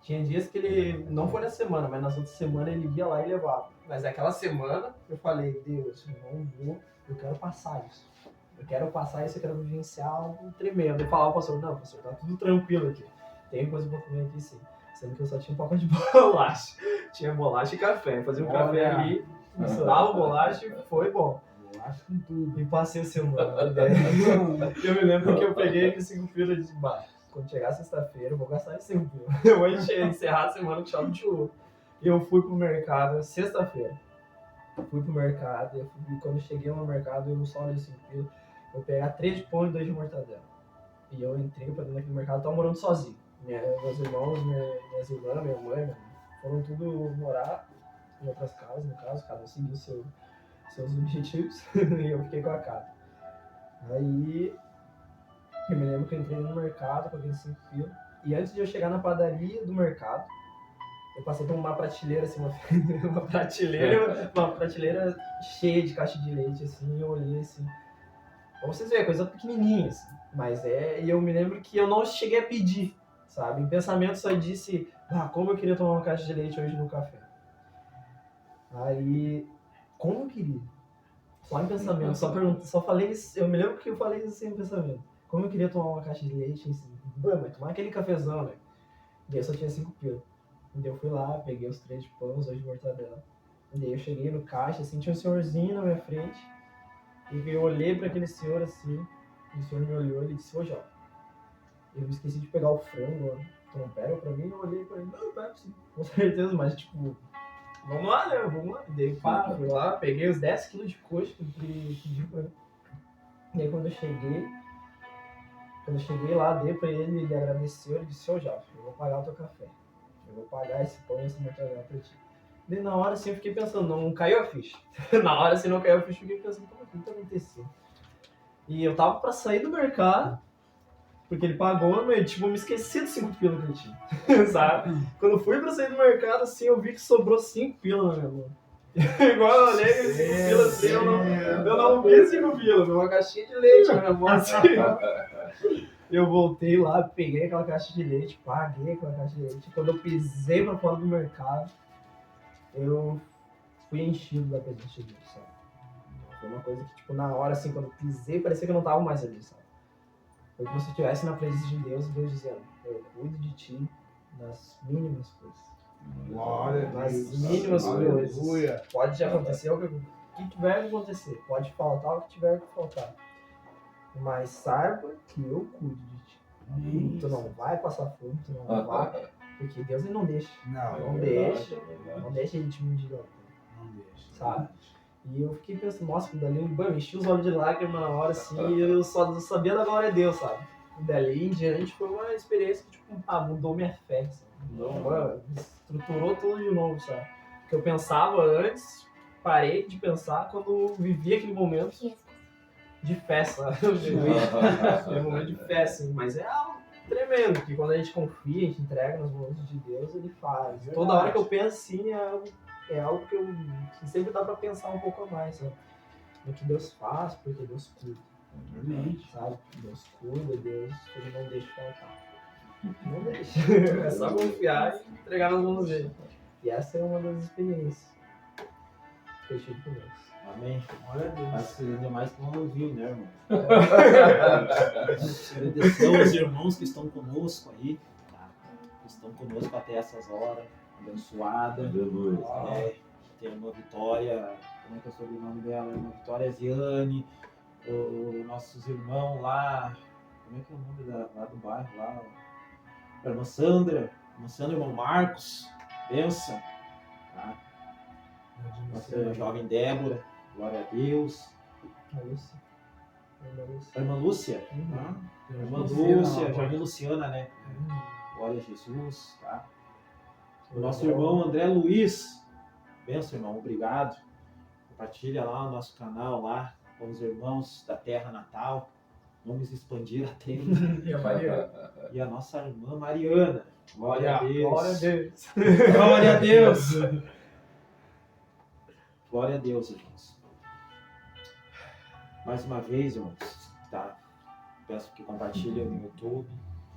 Tinha dias que ele, não foi na semana, mas nas outras semanas ele ia lá e levava. Mas aquela semana eu falei, Deus, não vou, eu quero passar isso. Eu quero passar isso, eu quero vivenciar algo tremendo. Eu falava, pastor, não, pastor, tá tudo tranquilo aqui. Tem coisa pra comer aqui sim. Sendo que eu só tinha um pacote de bolacha. Tinha bolacha e café. Fazia um café ali, misturava bolacha e foi bom. Bolacha com tudo. E passei a semana. Eu me lembro que eu peguei aqueles 5 pila de baixo. Quando chegar sexta-feira, eu vou gastar esses 5 pila. Eu vou encerrar a semana com chave de ouro. E eu fui pro mercado sexta-feira. Fui pro mercado, e quando eu cheguei no mercado, eu só olhei os 5 pila. Vou pegar 3 de pão e 2 de mortadela. E eu entrei pra dentro daquele mercado, tava morando sozinho. Meus irmãos, minhas irmãs, minha mãe, foram tudo morar em outras casas, no caso, cada um seguiu seus objetivos, e eu fiquei com a casa. Aí, eu me lembro que eu entrei no mercado com aqueles 5 pila, e antes de eu chegar na padaria do mercado, eu passei por uma prateleira, assim, uma prateleira cheia de caixa de leite, assim, e eu olhei, assim, pra vocês verem, coisa pequenininha, assim, mas e eu me lembro que eu não cheguei a pedir, sabe? Em pensamento só disse, como eu queria tomar uma caixa de leite hoje no café. Aí, como eu queria? Só em pensamento, só falei isso, eu me lembro que eu falei isso assim em pensamento. Como eu queria tomar uma caixa de leite, assim, mas tomar aquele cafezão, né? E aí eu só tinha 5 pila. E daí eu fui lá, peguei os 3 de pão, os 2 de mortadela. E daí eu cheguei no caixa, assim, tinha um senhorzinho na minha frente. E eu olhei para aquele senhor assim, e o senhor me olhou e ele disse, ô Jó, eu esqueci de pegar o frango, então pega pra mim, eu olhei pra ele, não, pega sim, com certeza, mas tipo, vamos lá, né, vamos lá. E daí fui lá, peguei os 10 quilos de coxa que ele pediu pra mim. E aí quando eu cheguei lá, dei pra ele, ele agradeceu, ele disse, ô Jó, eu vou pagar o teu café, eu vou pagar esse pão e essa mortadela pra ti. Daí na hora assim eu fiquei pensando, não caiu a ficha. Na hora assim não caiu a ficha, eu fiquei pensando, como é que tá acontecendo? E eu tava pra sair do mercado, porque ele pagou, mas tipo, eu me esqueci dos 5 pila que ele tinha, sabe? Quando eu fui pra sair do mercado, assim, eu vi que sobrou 5 pila na minha mão. Igual eu olhei aqueles 5 pila assim, eu não vi 5 pila, vi uma caixinha de leite na minha mão, assim. Eu voltei lá, peguei aquela caixa de leite, paguei aquela caixa de leite. Quando eu pisei pra fora do mercado, eu fui enchido da presença de Deus, sabe? Foi uma coisa que, tipo, na hora, assim, quando eu pisei, parecia que eu não tava mais ali, sabe? Foi como se eu estivesse na presença de Deus e Deus dizendo, eu cuido de ti nas mínimas coisas. Glória a Nas Deus. mínimas coisas. Aleluia. Pode acontecer o que tiver que acontecer. Pode faltar o que tiver que faltar. Mas saiba que eu cuido de ti. Isso. Tu não vai passar fome, tu não vai... Porque Deus ele não deixa. Não, Não deixa ele te mendigar. não deixa. Sabe? E eu fiquei pensando, nossa, dali enchi os olhos de lágrimas na hora, assim, e eu só sabia da glória a Deus, sabe? E dali em diante foi uma experiência que, tipo, mudou minha fé, sabe? Estruturou tudo de novo, sabe? O que eu pensava antes, parei de pensar quando eu vivi aquele momento de fé, sabe? Aquele momento de fé, assim, mas é algo tremendo, que quando a gente confia, a gente entrega nas mãos de Deus, ele faz. Toda hora que eu penso assim, é algo que sempre dá pra pensar um pouco a mais, sabe? No que Deus faz, porque Deus cuida. Sabe? Deus cuida, Deus ele não deixa faltar. Não deixa. É só confiar e entregar nas mãos dele. E essa é uma das experiências que eu tive com Deus. Amém. Glória a Deus. Mas ainda mais que não ouviu, né, irmão? Agradecer aos irmãos que estão conosco aí, tá? Que estão conosco até essas horas, abençoada. Aleluia. Tem uma Vitória, como é que é o sobrenome dela? Uma Vitória Ziane, os nossos irmãos lá, como é que é o nome lá do bairro lá? A irmã Sandra, irmão Marcos, bênção. Tá? Nossa jovem Débora, glória a Deus. A irmã Lúcia. Irmã Lúcia, Jardim Luciana, né? Glória a Jesus, tá? O nosso irmão André Luiz. Benção, irmão, obrigado. Compartilha lá o nosso canal lá com os irmãos da terra natal. Vamos expandir a tenda. E a nossa irmã Mariana. Glória a Deus. Glória a Deus. Glória a Deus. Glória a Deus, irmãos. Mais uma vez, irmãos, tá? Peço que compartilhem no YouTube,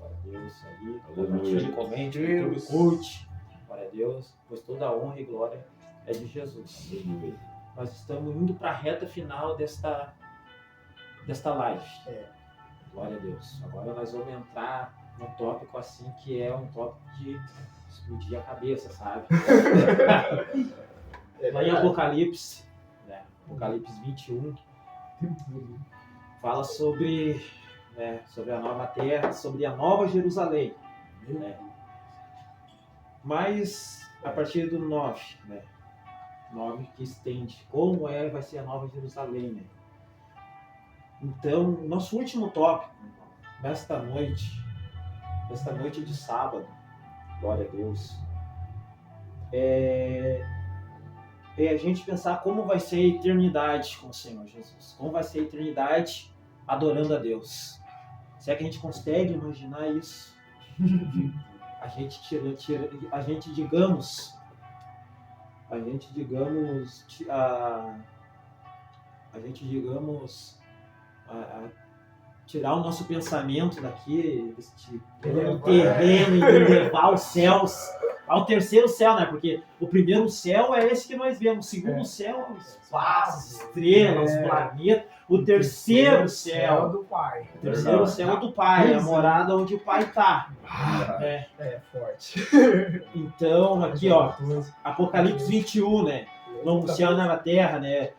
Glória a Deus aí. Aleluia. Compartilhe, comente, YouTube, curte. Glória a Deus. Pois toda a honra e glória é de Jesus. Aleluia. Nós estamos indo para a reta final desta live. Glória a Deus. Agora nós vamos entrar num tópico assim que é um tópico de explodir a cabeça, sabe? Lá em Apocalipse, né? Apocalipse 21, fala sobre a nova terra, sobre a nova Jerusalém. Né? Mas a partir do 9, né? 9 que estende como vai ser a nova Jerusalém. Né? Então, nosso último tópico, nesta noite de sábado, glória a Deus, é a gente pensar como vai ser a eternidade com o Senhor Jesus. Como vai ser a eternidade adorando a Deus. Se é que a gente consegue imaginar isso, a gente digamos, tirar o nosso pensamento daqui, deste terreno, e levar aos céus, ao terceiro céu, né? Porque o primeiro céu é esse que nós vemos, o segundo céu é o espaço, estrelas, planetas, o terceiro céu do Pai. O terceiro céu do Pai, a morada onde o Pai está. Forte. Então, aqui, ó, Apocalipse 21, né? Novo céu e nova terra, né?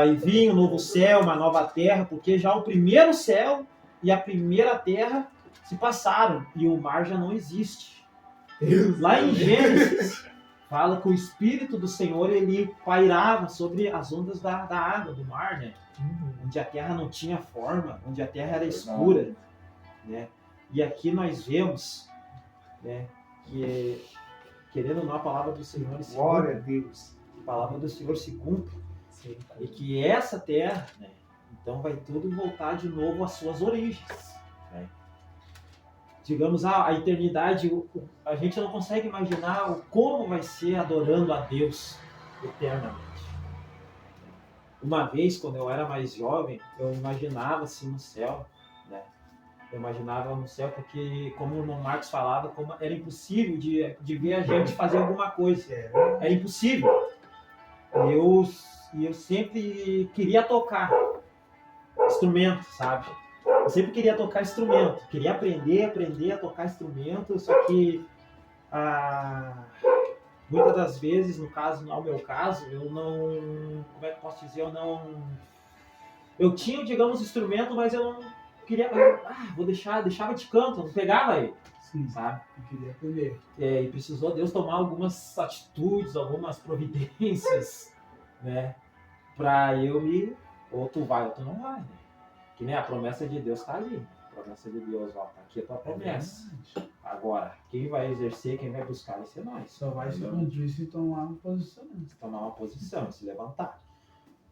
E vinha um novo céu, uma nova terra, porque já o primeiro céu e a primeira terra se passaram e o mar já não existe. Lá em Gênesis, fala que o Espírito do Senhor, ele pairava sobre as ondas da água, do mar, né? Onde a terra não tinha forma, onde a terra era escura, né? E aqui nós vemos, né, que, querendo ou não, a palavra do Senhor se Glória a cumpre. Deus. A palavra do Senhor se cumpre. E que essa terra, né, então vai tudo voltar de novo às suas origens. Né? Digamos, a eternidade, a gente não consegue imaginar como vai ser adorando a Deus eternamente. Uma vez, quando eu era mais jovem, eu imaginava assim no céu, né? Eu imaginava no céu porque, como o irmão Marcos falava, como era impossível de ver a gente fazer alguma coisa. Era impossível. E eu sempre queria tocar instrumento, sabe? Eu sempre queria tocar instrumento, queria aprender a tocar instrumento, só que muitas das vezes, no meu caso, eu não, como é que eu posso dizer, eu tinha, digamos, instrumento, mas eu não queria, deixava de canto, eu não pegava ele. Sim, sabe? eu queria aprender. E precisou Deus tomar algumas atitudes, algumas providências, né? Pra eu ou tu vai ou tu não vai, né? Que nem a promessa de Deus tá ali. A promessa de Deus, ó, tá aqui a tua promessa. Agora, quem vai exercer, quem vai buscar vai ser nós. Só vai se cumprir se tomar uma posição. Tomar uma posição, se levantar.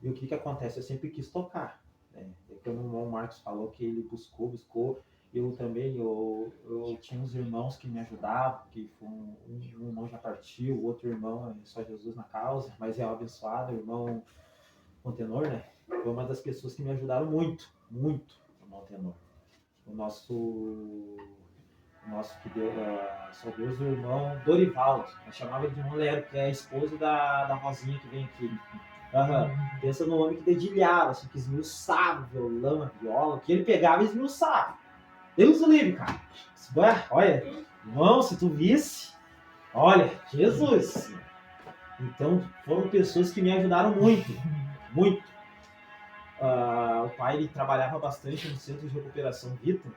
E o que acontece? Eu sempre quis tocar. Né? Quando o irmão Marcos falou que ele buscou, eu também, eu tinha uns irmãos que me ajudavam, que um irmão já partiu, o outro irmão é só Jesus na causa, mas é um abençoado, o irmão Montenor, né? Foi uma das pessoas que me ajudaram muito, muito, o Montenor. O nosso que deu, só Deus, o irmão Dorivaldo, eu chamava ele de irmão Lero, que é a esposa da Rosinha que vem aqui. Pensa no homem que dedilhava, assim, que esmiuçava o violão, a viola, que ele pegava e esmiuçava. Deus o livre, cara. Olha, irmão, se tu visse, olha, Jesus. Então, foram pessoas que me ajudaram muito, muito. O pai, ele trabalhava bastante no Centro de Recuperação Vita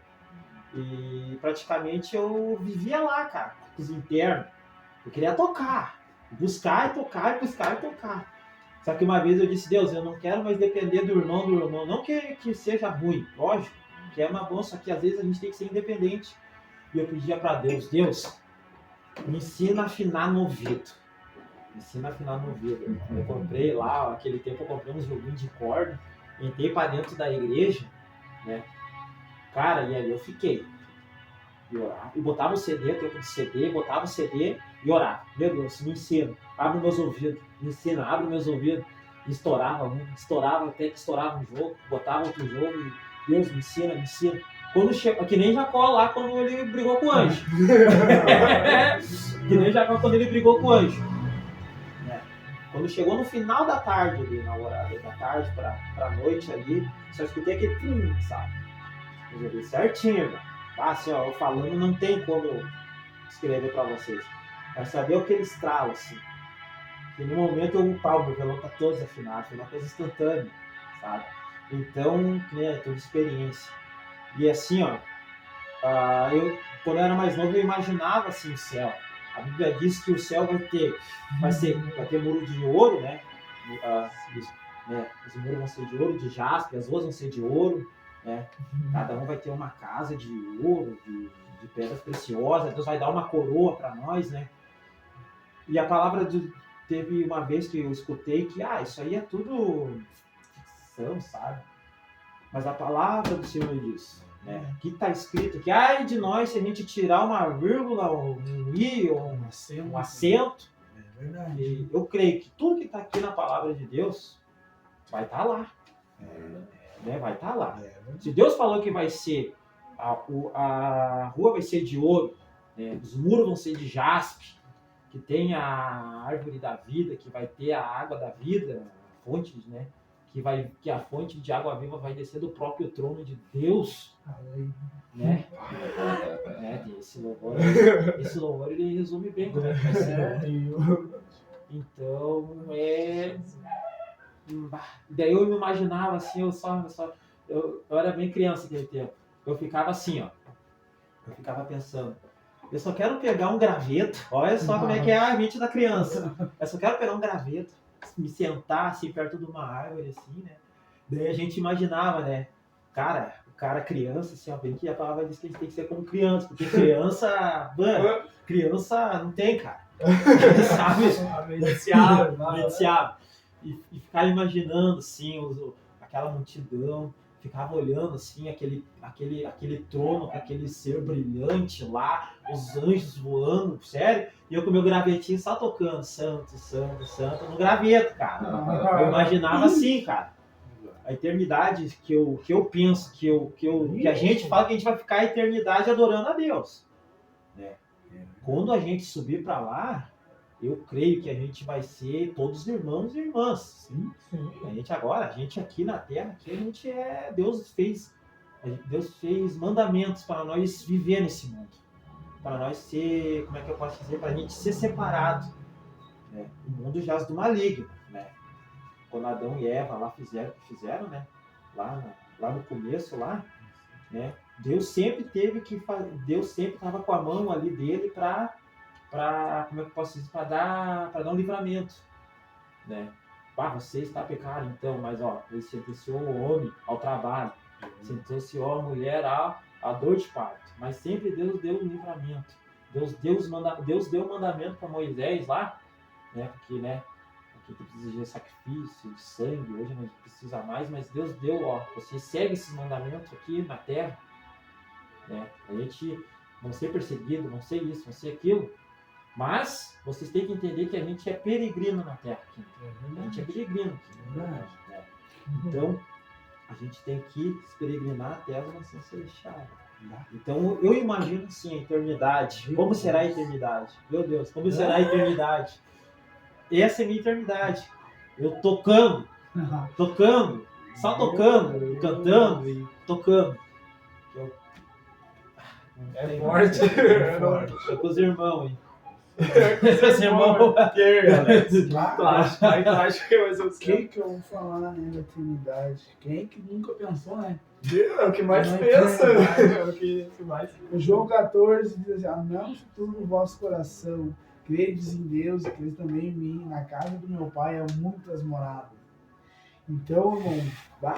e praticamente eu vivia lá, cara, os internos. Eu queria tocar, buscar e tocar, buscar e tocar. Só que uma vez eu disse, Deus, eu não quero mais depender do irmão, não que seja ruim, lógico, que é uma boa, só que às vezes a gente tem que ser independente. E eu pedia para Deus, me ensina a afinar no ouvido. Eu comprei lá, naquele tempo eu comprei uns violinos de corda, entrei para dentro da igreja, né? Cara, e ali eu fiquei. E orava. E botava o CD, troco de CD, botava o CD e orava. Meu Deus, me ensina, abre meus ouvidos, me ensina, abre meus ouvidos. E estourava até que estourava um jogo, botava outro jogo e Deus me ensina. Que nem Jacó lá quando ele brigou com o anjo. Que nem Jacó quando ele brigou com o anjo. Quando chegou no final da tarde ali, na hora da tarde pra noite ali, só escutei aquele sabe? Eu joguei certinho, mano. Assim, ó, eu falando não tem como eu escrever pra vocês. Mas saber aquele estralo, assim. Que no momento meu violão tá todo desafinado, foi uma coisa instantânea, sabe? Então, né, toda experiência. E assim, ó, quando eu era mais novo, eu imaginava assim o céu. A Bíblia diz que o céu vai ter muro de ouro, né? Os muros vão ser de ouro, de jaspe, as ruas vão ser de ouro, né? Cada um vai ter uma casa de ouro, de pedras preciosas. Deus vai dar uma coroa para nós, né? E a palavra teve uma vez que eu escutei que isso aí é tudo ficção, sabe? Mas a palavra do Senhor diz, né? Aqui está escrito que ai de nós se a gente tirar uma vírgula, um i ou um acento. É verdade. E eu creio que tudo que está aqui na palavra de Deus vai estar lá. Né? Vai estar lá. Se Deus falou que vai ser a rua vai ser de ouro, né? Os muros vão ser de jaspe, que tem a árvore da vida, que vai ter a água da vida, a fonte, né? Que a fonte de água viva vai descer do próprio trono de Deus, né? Esse louvor ele resume bem como é que vai ser. Então, daí eu me imaginava assim, eu era bem criança naquele tempo. Eu ficava assim, ó. Eu ficava pensando, eu só quero pegar um graveto, olha só como é que é a mente da criança. Eu só quero pegar um graveto, me sentar assim perto de uma árvore, assim, né? Daí a gente imaginava, né? O cara criança, assim, ó, bem que a palavra diz que a gente tem que ser como criança, porque criança não tem, cara. Sabe? Mediciável. E ficar imaginando, assim, aquela multidão, ficava olhando, assim, aquele trono com aquele ser brilhante lá, os anjos voando, sério, e eu com meu gravetinho só tocando, santo, santo, santo, no graveto, cara. Eu imaginava assim, cara. A eternidade que eu penso, que a gente fala que a gente vai ficar a eternidade adorando a Deus. Né? Quando a gente subir para lá, eu creio que a gente vai ser todos irmãos e irmãs. Sim. A gente aqui na Terra, aqui a gente Deus fez mandamentos para nós viver nesse mundo. Para nós ser, como é que eu posso dizer, para a gente ser separado. Né? O mundo jaz do maligno, né? Quando Adão e Eva lá fizeram, né? Lá no começo, lá, né? Deus sempre estava com a mão ali dele para como é que eu posso dizer, para dar um livramento, né? Você está pecado, então, mas ele sentenciou o homem ao trabalho, sentenciou a mulher à dor de parto, mas sempre Deus deu um livramento. Deus deu um mandamento para Moisés lá, né? Porque, né? Que precisa de sacrifício, de sangue, hoje não precisa mais, mas Deus deu, você segue esses mandamentos aqui na terra, né? A gente vão ser perseguidos, vão ser isso, vão ser aquilo, mas vocês têm que entender que a gente é peregrino na terra aqui. A gente é peregrino aqui, né? Então, a gente tem que peregrinar até a nação celestial. Então, eu imagino assim a eternidade. Como será a eternidade? Meu Deus, como será a eternidade? Essa é a minha eternidade. Eu tocando, só tocando, cantando e tocando. É forte. É com os irmãos, hein? Esse irmão acho que vai ser o Quem que eu vou falar, né, da eternidade? Quem que nunca pensou, né? É o que mais pensa. É o que mais. João 14 diz assim, não se turbe o vosso coração. Credes em Deus e credes também em mim. Na casa do meu pai há muitas moradas. Então, irmão, o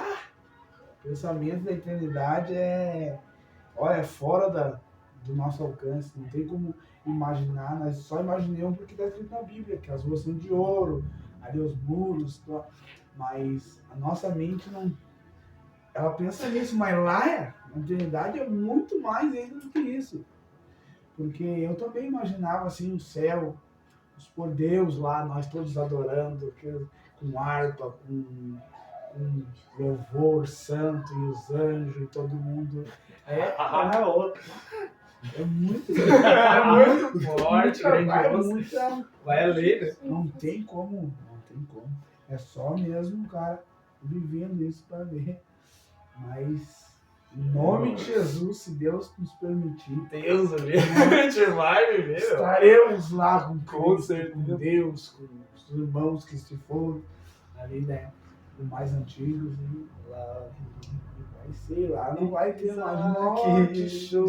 pensamento da eternidade é fora do nosso alcance. Não tem como imaginar. Nós só imaginamos porque está escrito na Bíblia, que as ruas são de ouro, ali os muros, mas a nossa mente não... Ela pensa nisso, mas lá a eternidade é muito mais ainda do que isso. Porque eu também imaginava assim o céu, por Deus lá, nós todos adorando, com harpa, com louvor santo e os anjos e todo mundo É muito Forte, grandioso. muita. Vai além, né? Não tem como. É só mesmo o cara vivendo isso para ver. Mas, em nome de Jesus, se Deus nos permitir, Deus, a gente vai viver, meu. estaremos lá com Com Cristo, certeza. com Deus, com os irmãos que se foram ali, né? Os mais antigos. E lá, vai ser lá, não vai ter mais morte, choro,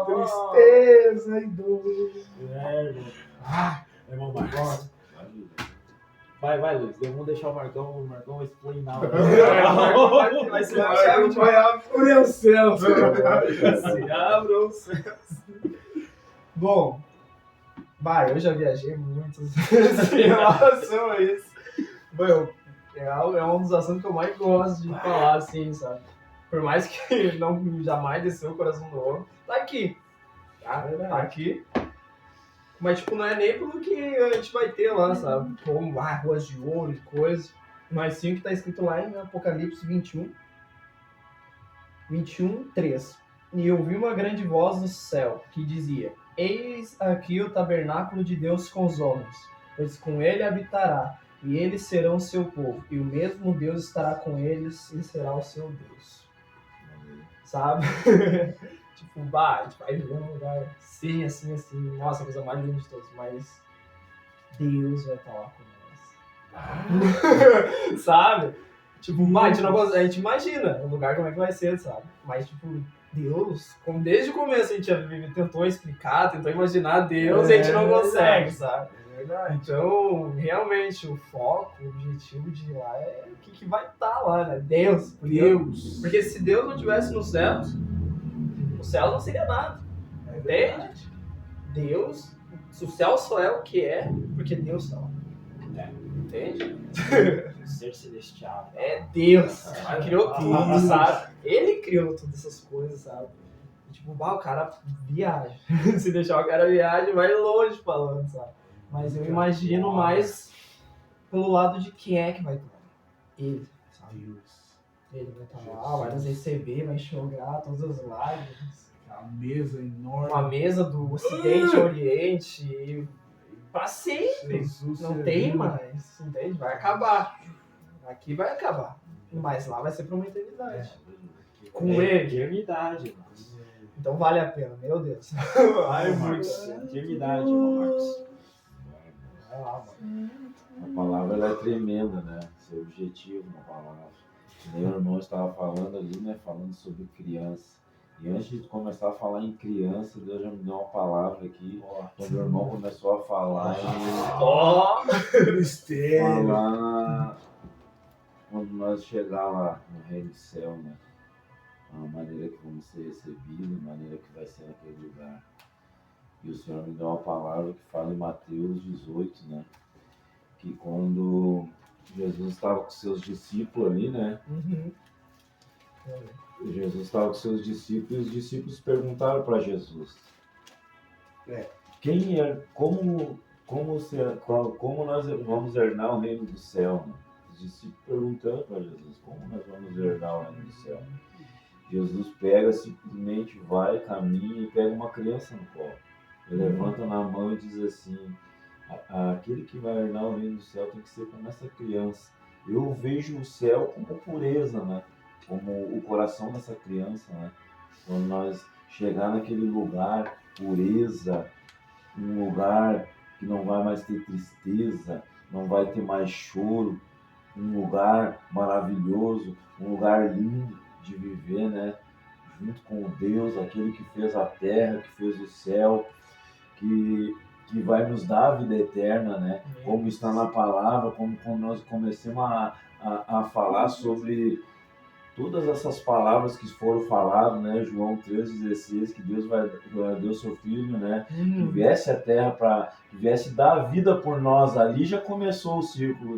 tristeza e dor. Irmão Marcos. Vai, Luiz. Vamos deixar o Marcão explanar. Vai ser a chave de Abra os céus. Se abram os céus. Bom, eu já viajei muitas vezes em relação a isso. Bom, é um dos assuntos que eu mais gosto de falar, assim, sabe? Por mais que não jamais desceu o coração do homem, tá aqui. Tá aqui. Mas, tipo, não é nem pelo que a gente vai ter lá, sabe? Como ruas de ouro e coisa. Mas sim o que tá escrito lá em Apocalipse 21:3. E eu ouvi uma grande voz do céu que dizia: Eis aqui o tabernáculo de Deus com os homens, pois com ele habitará, e eles serão seu povo, e o mesmo Deus estará com eles e será o seu Deus. Sabe? Tipo, a gente vai viver num lugar assim, nossa, a coisa mais linda de todos, mas Deus vai estar lá com nós. Sabe? Tipo, a gente imagina o lugar como é que vai ser, sabe? Mas, tipo, Deus, como desde o começo a gente tentou explicar, tentou imaginar Deus e a gente não consegue, sabe? É verdade. Então, realmente, o foco, o objetivo de ir lá é o que vai estar lá, né? Deus. Porque se Deus não estivesse nos céus, o céu não seria nada. Entende? Deus, o céu só é o que é porque Deus está lá. Entende? O ser celestial. É Deus. Ele criou tudo, sabe? Ele criou todas essas coisas, sabe? E, tipo, o cara viaja. Se deixar o cara viaja, vai longe falando, sabe? Mas eu imagino mais pelo lado de quem é que vai estar lá. Ele, sabe? Ele vai estar lá, vai nos receber, vai enxugar todas as lágrimas. A mesa enorme. Uma mesa do Ocidente ao Oriente, e pra sempre. Jesus Não servindo. tem mais, entende? Vai acabar. Aqui vai acabar. Mas lá vai ser pra uma eternidade. Com ele. Eternidade, irmão. Então vale a pena, meu Deus. Vai, Marcos. Eternidade, irmão Marcos. Vai lá, mano. A palavra ela é tremenda, né? Seu objetivo na palavra. Meu irmão estava falando ali, né? Falando sobre criança. E antes de começar a falar em criança, Deus já me deu uma palavra aqui. Quando o irmão começou a falar Mistério. quando nós chegar lá no reino do céu, né? A maneira que vamos ser recebidos, a maneira que vai ser naquele lugar. E o Senhor me deu uma palavra que fala em Mateus 18, né? Que quando Jesus estava com seus discípulos ali, né? Jesus estava com seus discípulos e os discípulos perguntaram para Jesus: quem é, como nós vamos herdar o reino do céu? Né? Os discípulos perguntando para Jesus: como nós vamos herdar o reino do céu? Jesus pega, simplesmente vai, caminha e pega uma criança no colo. Ele levanta na mão e diz assim: aquele que vai herdar o reino do céu tem que ser como essa criança. Eu vejo o céu como pureza, né? Como o coração dessa criança, né? Quando nós chegar naquele lugar, pureza, um lugar que não vai mais ter tristeza, não vai ter mais choro, um lugar maravilhoso, um lugar lindo de viver, né? Junto com Deus, aquele que fez a terra, que fez o céu, que vai nos dar a vida eterna, né? Como está na palavra, como quando nós começamos a falar sobre todas essas palavras que foram faladas, né? João 3,16, que Deus deu seu Filho, né? Que viesse à terra que viesse dar a vida por nós. Ali já começou o círculo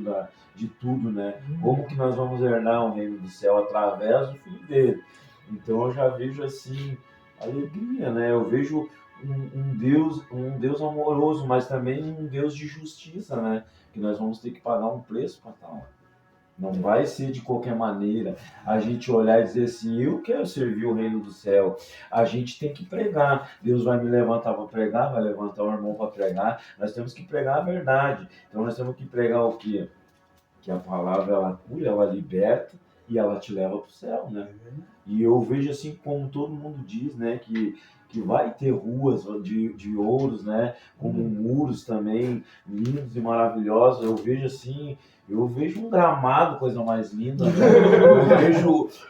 de tudo, né? Como que nós vamos herdar o reino do céu? Através do Filho dele. Então eu já vejo assim, alegria, né? Eu vejo um Deus amoroso, mas também um Deus de justiça, né? Que nós vamos ter que pagar um preço para estar lá. Não vai ser de qualquer maneira a gente olhar e dizer assim, eu quero servir o reino do céu. A gente tem que pregar. Deus vai me levantar para pregar, vai levantar o irmão para pregar. Nós temos que pregar a verdade. Então nós temos que pregar o quê? Que a palavra ela cura, ela liberta e ela te leva para o céu, né? E eu vejo assim como todo mundo diz, né, que vai ter ruas de ouros, né, como muros também lindos e maravilhosos. Eu vejo um gramado, coisa mais linda, né?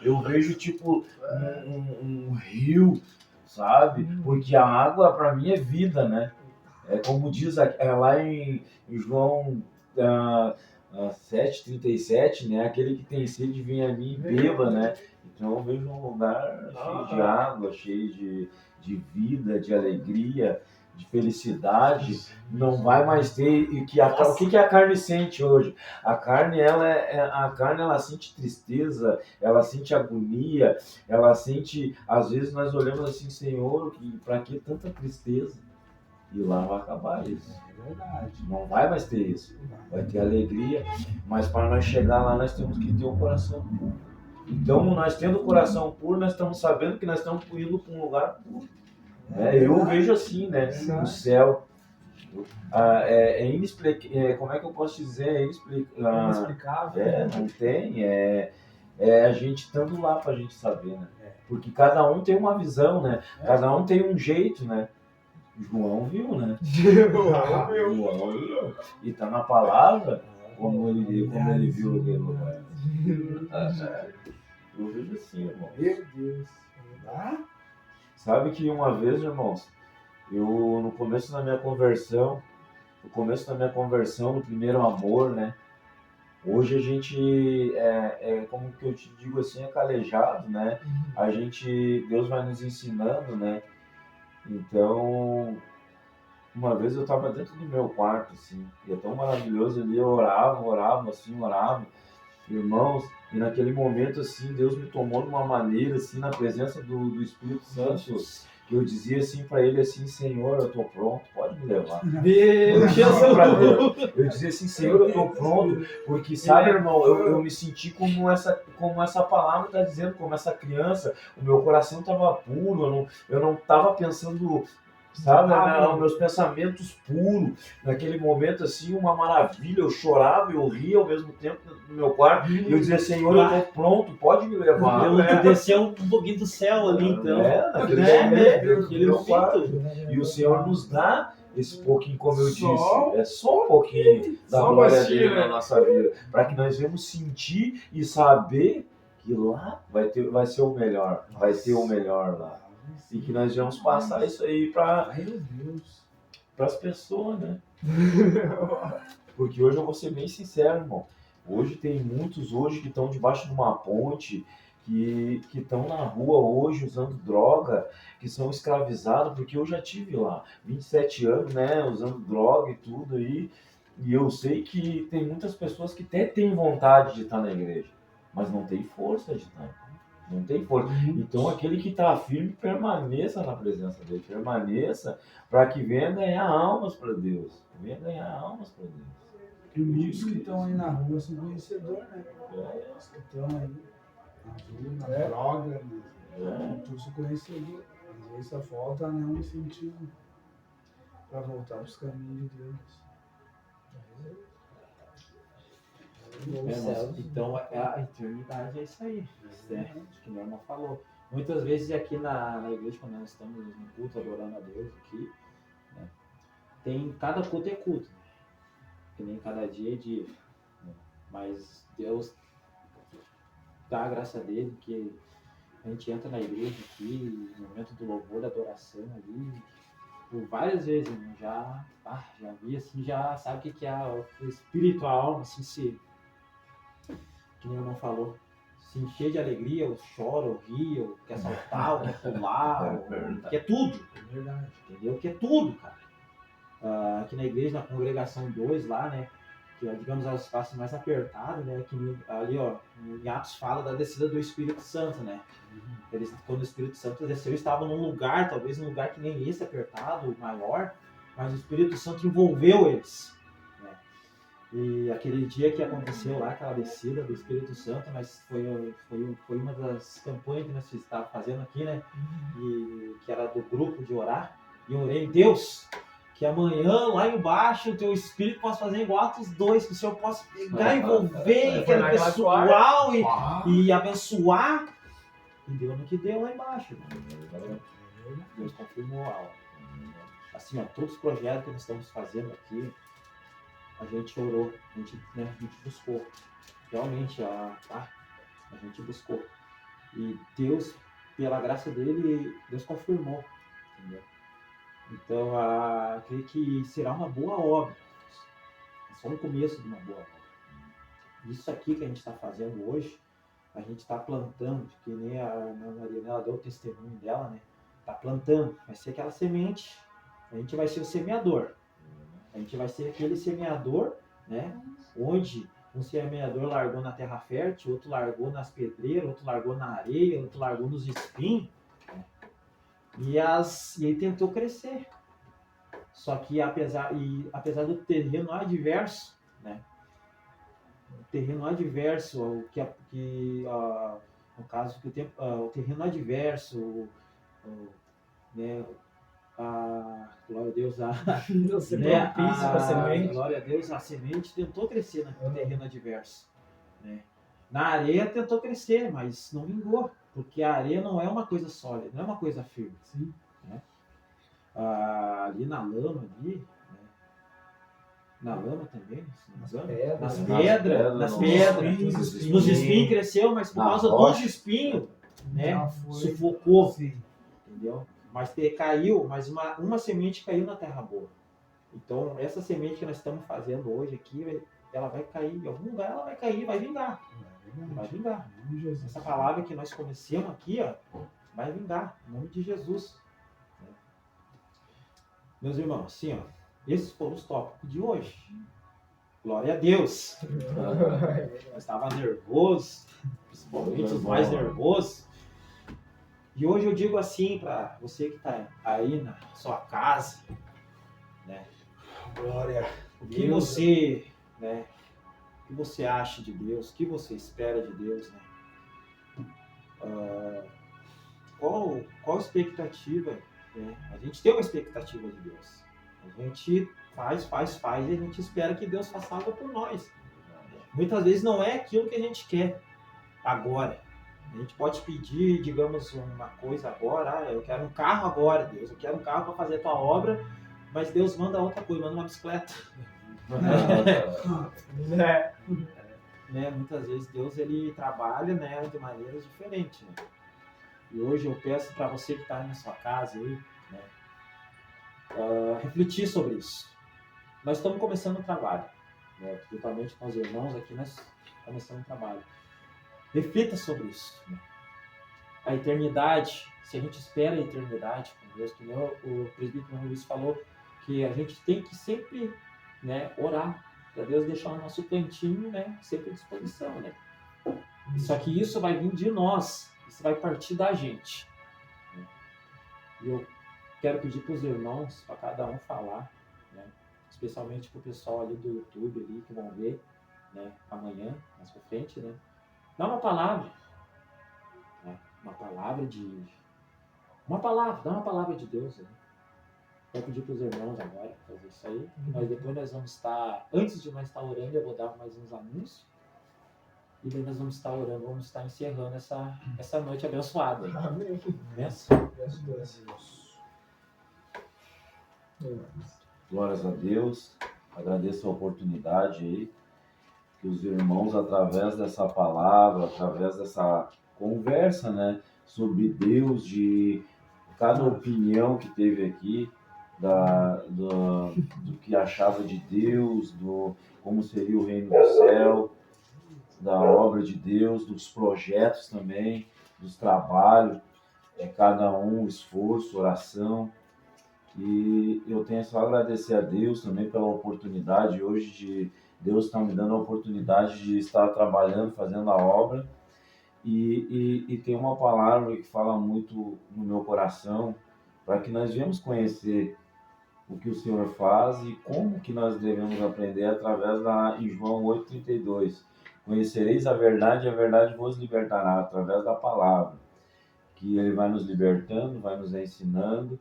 Eu vejo tipo um rio, sabe? Porque a água para mim é vida, né? É como diz lá em João 7,37, né? Aquele que tem sede, vem a mim e beba, né? Então eu vejo um lugar cheio de água, cheio de vida, de alegria, de felicidade. Não vai mais ter. O que a carne sente hoje? A carne ela sente tristeza, ela sente agonia, ela sente. Às vezes nós olhamos assim, Senhor, para que tanta tristeza? E lá vai acabar isso. É verdade. Não vai mais ter isso. Vai ter alegria, mas para nós chegar lá, nós temos que ter um coração puro. Então, nós tendo o coração puro, nós estamos sabendo que nós estamos indo para um lugar puro. Eu vejo assim, né? O céu é inexplicável. Como é que eu posso dizer? É Inexplicável. Não tem. A gente estando lá para a gente saber, né? Porque cada um tem uma visão, né? Cada um tem um jeito, né? João viu, né? João viu. E tá na palavra como ele viu aquele lugar. Eu vejo assim, irmão. Meu Deus. Sabe que uma vez, irmãos, no começo da minha conversão, no primeiro amor, né? Hoje a gente como que eu te digo assim, é calejado, né? Deus vai nos ensinando, né? Então, uma vez eu estava dentro do meu quarto, assim, e é tão maravilhoso ali, eu orava, irmãos, e naquele momento, assim, Deus me tomou de uma maneira, assim, na presença do Espírito Santo, que eu dizia assim para ele, assim, Senhor, eu estou pronto, pode me levar. Eu dizia assim, Senhor, eu estou pronto, porque, sabe, irmão, eu me senti como essa palavra está dizendo, como essa criança, o meu coração estava puro, eu não estava pensando, sabe, meus pensamentos puros, naquele momento, assim, uma maravilha, eu chorava, eu ria ao mesmo tempo no meu quarto, e eu dizia, Senhor, eu estou pronto, pode me levar. Desceu um pouquinho do céu ali, então. Naquele momento, e o Senhor nos dá esse pouquinho, como eu disse, é só um pouquinho da glória dele na nossa vida, para que nós venhamos sentir e saber que lá vai ser o melhor, vai ter o melhor lá. E que nós vamos passar isso aí para as pessoas, né? Porque hoje eu vou ser bem sincero, irmão. Hoje tem muitos que estão debaixo de uma ponte, que estão na rua hoje usando droga, que são escravizados, porque eu já tive lá 27 anos, né, usando droga e tudo aí, e eu sei que tem muitas pessoas que até têm vontade de estar na igreja, mas não tem força de estar. Não tem força. Então aquele que está firme, permaneça na presença dele, permaneça para que venha ganhar almas para Deus. Venha ganhar almas para Deus. E muitos que estão aí na rua são conhecedores, né? Os que estão aí na droga, todos são conhecedores. Às vezes só falta um incentivo para voltar aos caminhos de Deus. Então a eternidade é isso aí, né? Que o meu irmão falou. Muitas vezes aqui na igreja, quando nós estamos no culto, adorando a Deus aqui, né, cada culto é culto, né? Que nem cada dia é dia, né? Mas Deus dá a graça dele, que a gente entra na igreja aqui, no momento do louvor, da adoração ali, por várias vezes, né? Já vi assim, já sabe o que é o espírito, a alma, assim, que nem o irmão falou, se encher de alegria, ou chora, ou ri, ou quer saltar, ou quer pular, ou quer tudo. É verdade. Entendeu? Quer tudo, cara. Aqui na igreja, na congregação 2 lá, né, que é, digamos, é o espaço mais apertado, né, que ali, ó, em Atos fala da descida do Espírito Santo, né. Quando o Espírito Santo desceu, estavam num lugar, talvez um lugar que nem esse, apertado, maior, mas o Espírito Santo envolveu eles, né. E aquele dia que aconteceu lá, aquela descida do Espírito Santo, mas foi uma das campanhas que nós estávamos fazendo aqui, né? E que era do grupo de orar. E eu orei, Deus, que amanhã lá embaixo o teu Espírito possa fazer igual Atos 2, que o Senhor possa pegar, envolver aquele pessoal e abençoar. E deu no que deu lá embaixo. Né? Deus confirmou a obra. Assim, ó, todos os projetos que nós estamos fazendo aqui, a gente orou, a gente buscou. Realmente, a gente buscou. E Deus, pela graça dele, Deus confirmou. Entendeu? Então, creio que será uma boa obra. É só o começo de uma boa obra. Isso aqui que a gente está fazendo hoje, a gente está plantando, que nem a Mariana deu o testemunho dela, né? Está plantando, vai ser aquela semente. A gente vai ser o semeador. A gente vai ser aquele semeador, né? Onde um semeador largou na terra fértil, outro largou nas pedreiras, outro largou na areia, outro largou nos espinhos. Né? E ele tentou crescer. Só que apesar do terreno adverso, né? O terreno adverso, no caso que o terreno adverso, né? Glória a Deus, glória a Deus, a semente tentou crescer no terreno adverso. Né? Na areia tentou crescer, mas não vingou, porque a areia não é uma coisa sólida, não é uma coisa firme. Sim. Né? Ali na lama, né? Na lama também, nas pedras, nos espinhos cresceu, mas por causa dos espinhos, né? Sufocou, entendeu? Mas caiu, mas uma semente caiu na terra boa. Então, essa semente que nós estamos fazendo hoje aqui, ela vai cair, em algum lugar ela vai cair, vai vingar. Vai vingar. Essa palavra que nós conhecemos aqui, ó, vai vingar, em nome de Jesus. Meus irmãos, assim, ó, esses foram os tópicos de hoje. Glória a Deus. Eu estava nervoso, principalmente os mais nervosos. E hoje eu digo assim para você que está aí na sua casa, né? Glória. O que você, né? O que você acha de Deus? O que você espera de Deus, né? Qual a expectativa? Né? A gente tem uma expectativa de Deus. A gente faz e a gente espera que Deus faça algo por nós. Muitas vezes não é aquilo que a gente quer agora. A gente pode pedir, digamos, uma coisa agora, eu quero um carro agora, Deus, eu quero um carro para fazer a tua obra, mas Deus manda outra coisa, manda uma bicicleta. Né? Muitas vezes Deus ele trabalha, né, de maneiras diferentes. Né? E hoje eu peço para você que está aí na sua casa, aí, né, refletir sobre isso. Nós estamos começando um trabalho, né? Juntamente com os irmãos aqui, nós começamos um trabalho. Reflita sobre isso. Né? A eternidade, se a gente espera a eternidade com Deus, que o presbítero Luiz falou, que a gente tem que sempre, né, orar para Deus deixar o nosso cantinho, né, sempre à disposição. Né? Só que isso vai vir de nós, isso vai partir da gente. Né? E eu quero pedir para os irmãos, para cada um falar, né, especialmente para o pessoal ali do YouTube ali, que vão ver, né, amanhã, mais pra frente, né? Dá uma palavra, né? Dá uma palavra de Deus. Né? Vou pedir para os irmãos agora fazer isso aí. Mas depois nós vamos estar, antes de nós estar orando, eu vou dar mais uns anúncios. E daí nós vamos estar orando, vamos estar encerrando essa noite abençoada. Amém. Glórias a Deus. Agradeço a oportunidade aí. Que os irmãos, através dessa palavra, através dessa conversa, né, sobre Deus, de cada opinião que teve aqui, do que achava de Deus, do como seria o reino do céu, da obra de Deus, dos projetos também, dos trabalhos, de cada um, esforço, oração. E eu tenho só a agradecer a Deus também pela oportunidade hoje de Deus está me dando a oportunidade de estar trabalhando, fazendo a obra. E tem uma palavra que fala muito no meu coração, para que nós venhamos conhecer o que o Senhor faz e como que nós devemos aprender através em João 8,32. Conhecereis a verdade vos libertará, através da palavra, que Ele vai nos libertando, vai nos ensinando.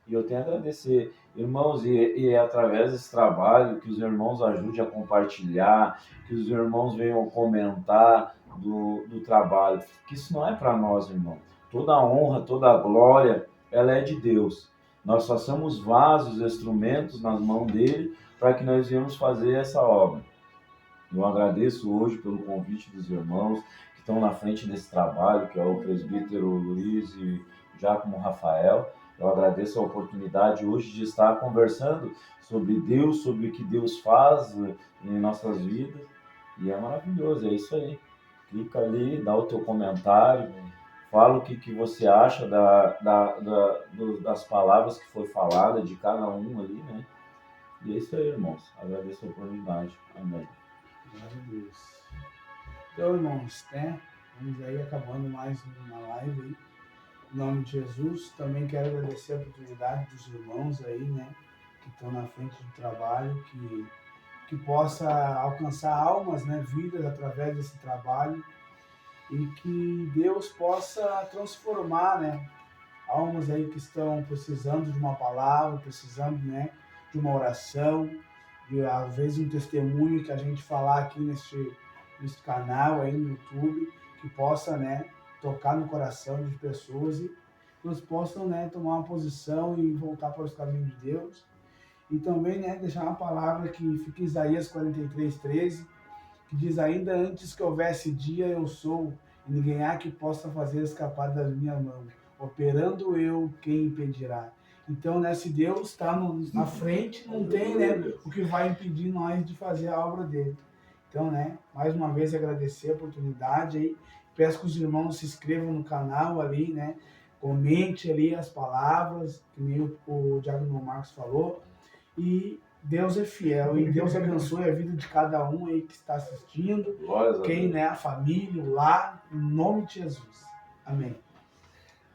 E eu tenho a agradecer, irmãos, e é através desse trabalho que os irmãos ajudem a compartilhar, que os irmãos venham comentar do trabalho, que isso não é para nós, irmão. Toda a honra, toda a glória, ela é de Deus. Nós só somos vasos, instrumentos nas mãos dele para que nós venhamos fazer essa obra. Eu agradeço hoje pelo convite dos irmãos que estão na frente desse trabalho, que é o presbítero Luiz e o diácono Rafael. Eu agradeço a oportunidade hoje de estar conversando sobre Deus, sobre o que Deus faz em nossas vidas. E é maravilhoso, é isso aí. Clica ali, dá o teu comentário, fala o que você acha das palavras que foi falada de cada um ali, né? E é isso aí, irmãos. Agradeço a oportunidade. Amém. Glória a Deus. Então, irmãos, né? Vamos aí acabando mais uma live aí. Em nome de Jesus, também quero agradecer a oportunidade dos irmãos aí, né? Que estão na frente do trabalho, que possa alcançar almas, né? Vidas através desse trabalho e que Deus possa transformar, né? Almas aí que estão precisando de uma palavra, precisando, né? De uma oração, de às vezes um testemunho que a gente falar aqui nesse canal aí no YouTube, que possa, né, tocar no coração de pessoas e eles possam, né, tomar uma posição e voltar para os caminhos de Deus. E também, né, deixar uma palavra que fica em Isaías 43:13, que diz: ainda antes que houvesse dia eu sou, e ninguém há que possa fazer escapar das minhas mãos. Operando eu, quem impedirá? Então, né, se Deus está na frente, não tem, né, o que vai impedir nós de fazer a obra dele. Então, né, mais uma vez agradecer a oportunidade aí. Peço que os irmãos se inscrevam no canal ali, né, comente ali as palavras, que nem o diácono Marcos falou. E Deus é fiel e Deus abençoe a vida de cada um aí que está assistindo, quem, né, a família, o lar, em nome de Jesus. Amém.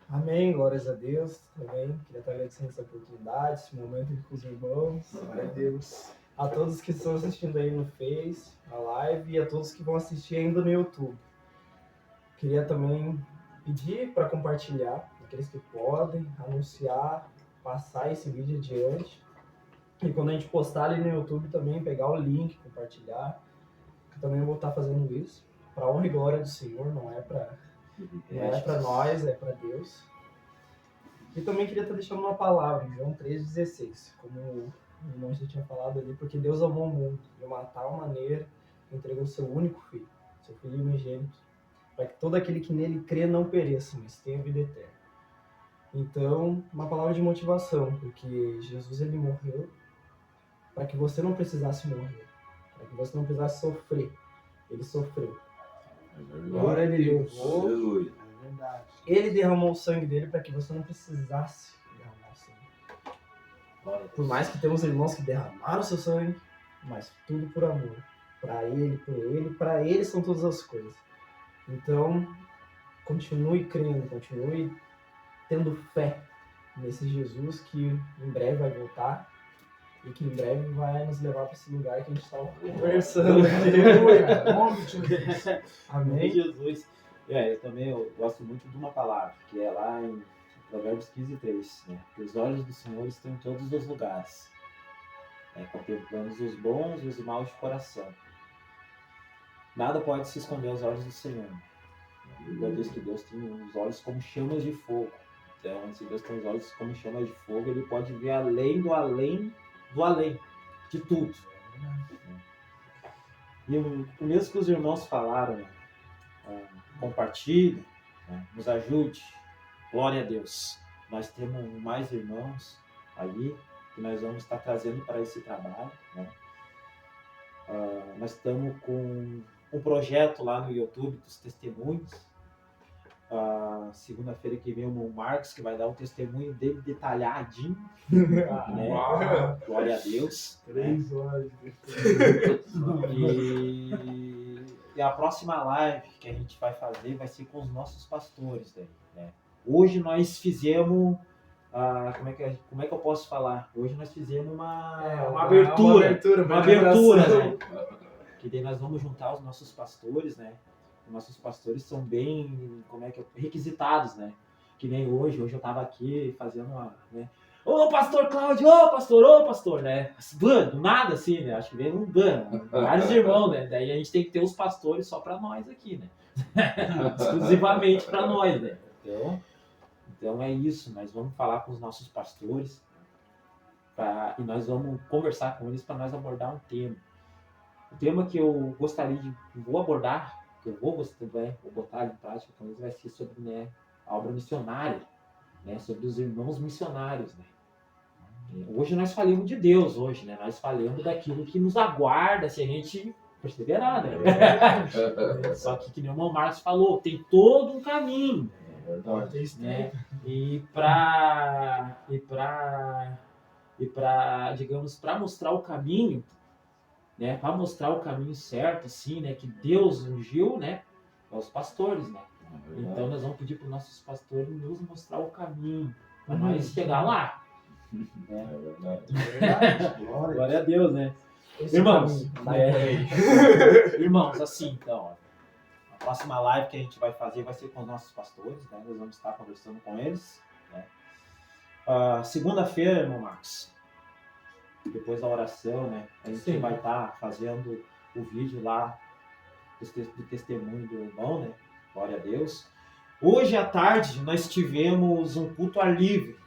Amém, glórias a Deus também. Queria estar agradecendo essa oportunidade, esse momento aqui com os irmãos. Glória a Deus. A todos que estão assistindo aí no Face, a live, e a todos que vão assistir ainda no YouTube. Queria também pedir para compartilhar, aqueles que podem, anunciar, passar esse vídeo adiante. E quando a gente postar ali no YouTube também, pegar o link, compartilhar. Eu também vou estar fazendo isso. Para honra e glória do Senhor, não é para nós, é para Deus. E também queria estar deixando uma palavra, em João 3,16, como o irmão já tinha falado ali, porque Deus amou o mundo de uma tal maneira que entregou seu único filho, seu filho unigênito, para que todo aquele que nele crê não pereça, mas tenha vida eterna. Então, uma palavra de motivação, porque Jesus ele morreu para que você não precisasse morrer, para que você não precisasse sofrer. Ele sofreu. Glória a Deus. Aleluia. É verdade. Ele derramou o sangue dele para que você não precisasse derramar o sangue. Por mais que temos irmãos que derramaram o seu sangue, mas tudo por amor. Para ele, por ele, para ele são todas as coisas. Então, continue crendo, continue tendo fé nesse Jesus que em breve vai voltar e que em breve vai nos levar para esse lugar que a gente estava conversando aqui. Amém. Jesus. Eu também gosto muito de uma palavra, que é lá em Provérbios 15:3, né? Que os olhos do Senhor estão em todos os lugares, contemplando os bons e os maus de coração. Nada pode se esconder aos olhos do Senhor. A Bíblia diz que Deus tem os olhos como chamas de fogo. Então, se Deus tem os olhos como chamas de fogo, Ele pode ver além do além do além, de tudo. E o mesmo que os irmãos falaram, compartilhe, nos ajude. Glória a Deus. Nós temos mais irmãos aí que nós vamos estar trazendo para esse trabalho, né? Nós estamos com um projeto lá no YouTube dos testemunhos. Segunda-feira que vem o Marcos, que vai dar um testemunho dele detalhadinho, né? Glória a Deus. 3 horas. E a próxima live que a gente vai fazer vai ser com os nossos pastores, né? Hoje nós fizemos como é que eu posso falar? Hoje nós fizemos uma abertura, né? Que daí nós vamos juntar os nossos pastores, né? Os nossos pastores são bem, requisitados, né? Que nem hoje eu tava aqui fazendo né? Ô pastor Cláudio, ô pastor, né? Do nada assim, né? Acho que veio vários irmãos, né? Daí a gente tem que ter os pastores só para nós aqui, né? Exclusivamente para nós, né? Então é isso, nós vamos falar com os nossos pastores e nós vamos conversar com eles para nós abordar um tema. O tema que eu gostaria vou abordar, que eu vou botar em prática com eles, vai ser sobre, né, a obra missionária, né, sobre os irmãos missionários, né. Hoje nós falamos de Deus, né, nós falamos daquilo que nos aguarda se a gente perseverar, né. Só que nem o irmão Marcos falou, tem todo um caminho, né, e para digamos, para mostrar o caminho, né, para mostrar o caminho certo, assim, né, que Deus ungiu, né, aos pastores, né. Então nós vamos pedir para os nossos pastores nos mostrar o caminho para nós chegar lá. Né? É verdade. Glória a Deus, né? Irmãos, irmãos, assim, então, a próxima live que a gente vai fazer vai ser com os nossos pastores, né? Nós vamos estar conversando com eles, né? Segunda-feira, irmão Marcos, depois da oração, né? A gente vai estar fazendo o vídeo lá do testemunho do irmão, né? Glória a Deus. Hoje à tarde nós tivemos um culto ar livre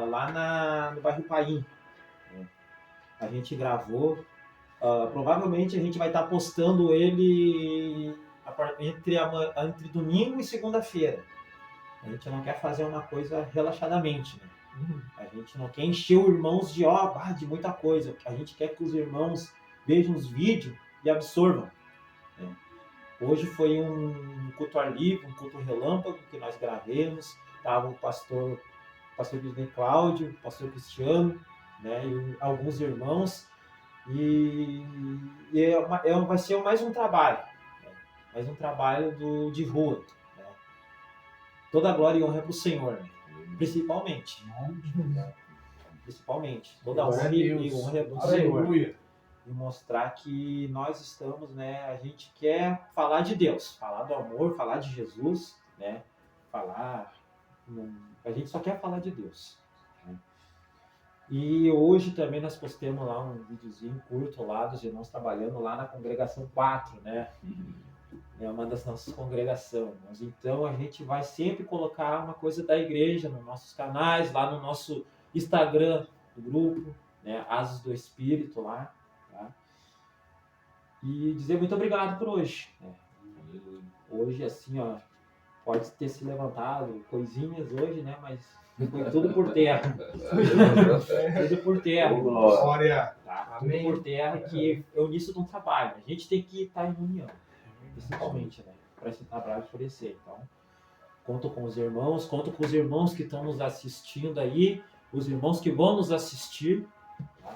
lá no bairro Paim. Né? A gente gravou. Provavelmente a gente vai estar postando ele entre domingo e segunda-feira. A gente não quer fazer uma coisa relaxadamente, né? A gente não quer encher os irmãos de muita coisa. A gente quer que os irmãos vejam os vídeos e absorvam. Né? Hoje foi um culto ar livre, um culto relâmpago que nós gravemos. Estava o pastor Cláudio, o pastor Cristiano, né? E alguns irmãos. Vai ser mais um trabalho. Né? Mais um trabalho de rua. Né? Toda a glória e honra é para o Senhor. Né? Principalmente. Toda a honra e honra é para o Senhor. E mostrar que nós estamos, né? A gente quer falar de Deus, falar do amor, falar de Jesus, né? A gente só quer falar de Deus. Né? E hoje também nós postamos lá um videozinho curto lá dos irmãos trabalhando lá na congregação 4, né? É uma das nossas congregações. Então a gente vai sempre colocar uma coisa da igreja nos nossos canais, lá no nosso Instagram do grupo, né? Asas do Espírito lá. Tá? E dizer muito obrigado por hoje. Né? Hoje, assim, ó, pode ter se levantado coisinhas hoje, né? Mas foi tudo por terra. Tudo por terra. Glória. Tá? Tudo por terra, que é o início de um trabalho. A gente tem que estar em união, principalmente, né? Para esse trabalho florescer. Então, conto com os irmãos que estão nos assistindo aí, os irmãos que vão nos assistir, tá?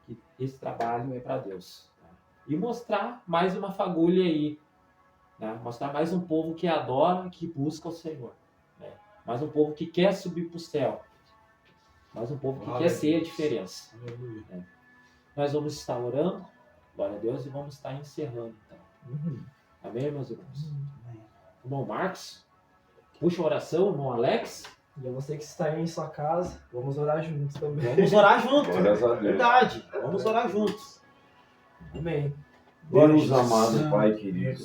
Que esse trabalho é para Deus. Tá? E mostrar mais uma fagulha aí, né? Mostrar mais um povo que adora, que busca o Senhor. Né? Mais um povo que quer subir para o céu. Mais um povo que quer ser a diferença. Né? Nós vamos estar orando, glória a Deus, e vamos estar encerrando. Então. Amém, meus irmãos? Irmão Marcos, puxa a oração, irmão Alex. E você que está aí em sua casa, vamos orar juntos também. Vamos orar juntos. Deus. Verdade. Vamos orar juntos. Amém. Deus amado, Pai querido,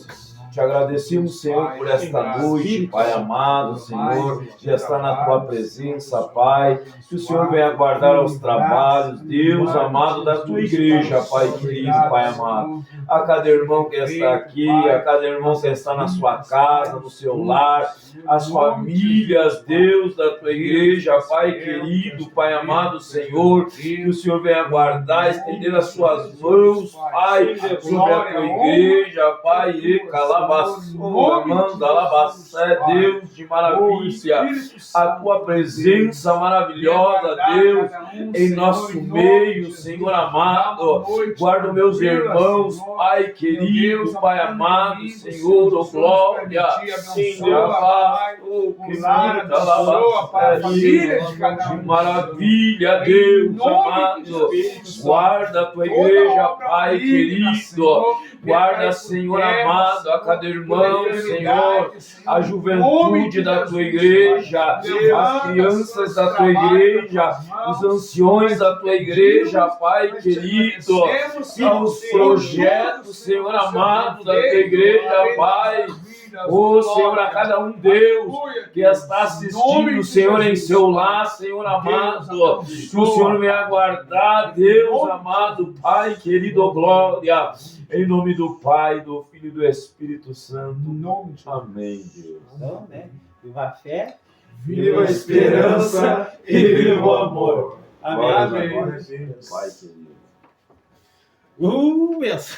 te agradecemos, Senhor, por esta noite, Pai amado, Senhor, de estar na Tua presença, Pai, que o Senhor venha guardar os trabalhos, Deus amado, da Tua igreja, Pai querido, Pai amado, a cada irmão que está aqui, a cada irmão que está na sua casa, no seu lar, as famílias, Deus, da Tua igreja, Pai querido, Pai amado, Senhor, que o Senhor venha guardar, estender as Suas mãos, Pai, sobre a Tua igreja, Pai, e calar alabaçou, manda, alabaçé, Deus de maravilha, a tua presença maravilhosa, Deus, em nosso meio, Senhor amado, guarda meus irmãos, Pai querido, Pai amado, Senhor, oh glória, sim, Deus, de maravilha, Deus amado, guarda a tua igreja, Pai querido, guarda, Senhor amado, a cada irmão, Senhor, a juventude da tua igreja, as crianças da tua igreja, os anciões da tua igreja, Pai querido, os projetos, Senhor amado, da tua igreja, Pai. Oh, Senhor, a cada um, Deus, que está assistindo, Senhor, em seu lar, Senhor amado, que o Senhor venha aguardar, Deus amado, Pai querido, glória, em nome do Pai, do Filho e do Espírito Santo. Amém, Deus. Então, né? Viva a fé, Viva a esperança e viva o amor. Amém. Pai querido. Yes.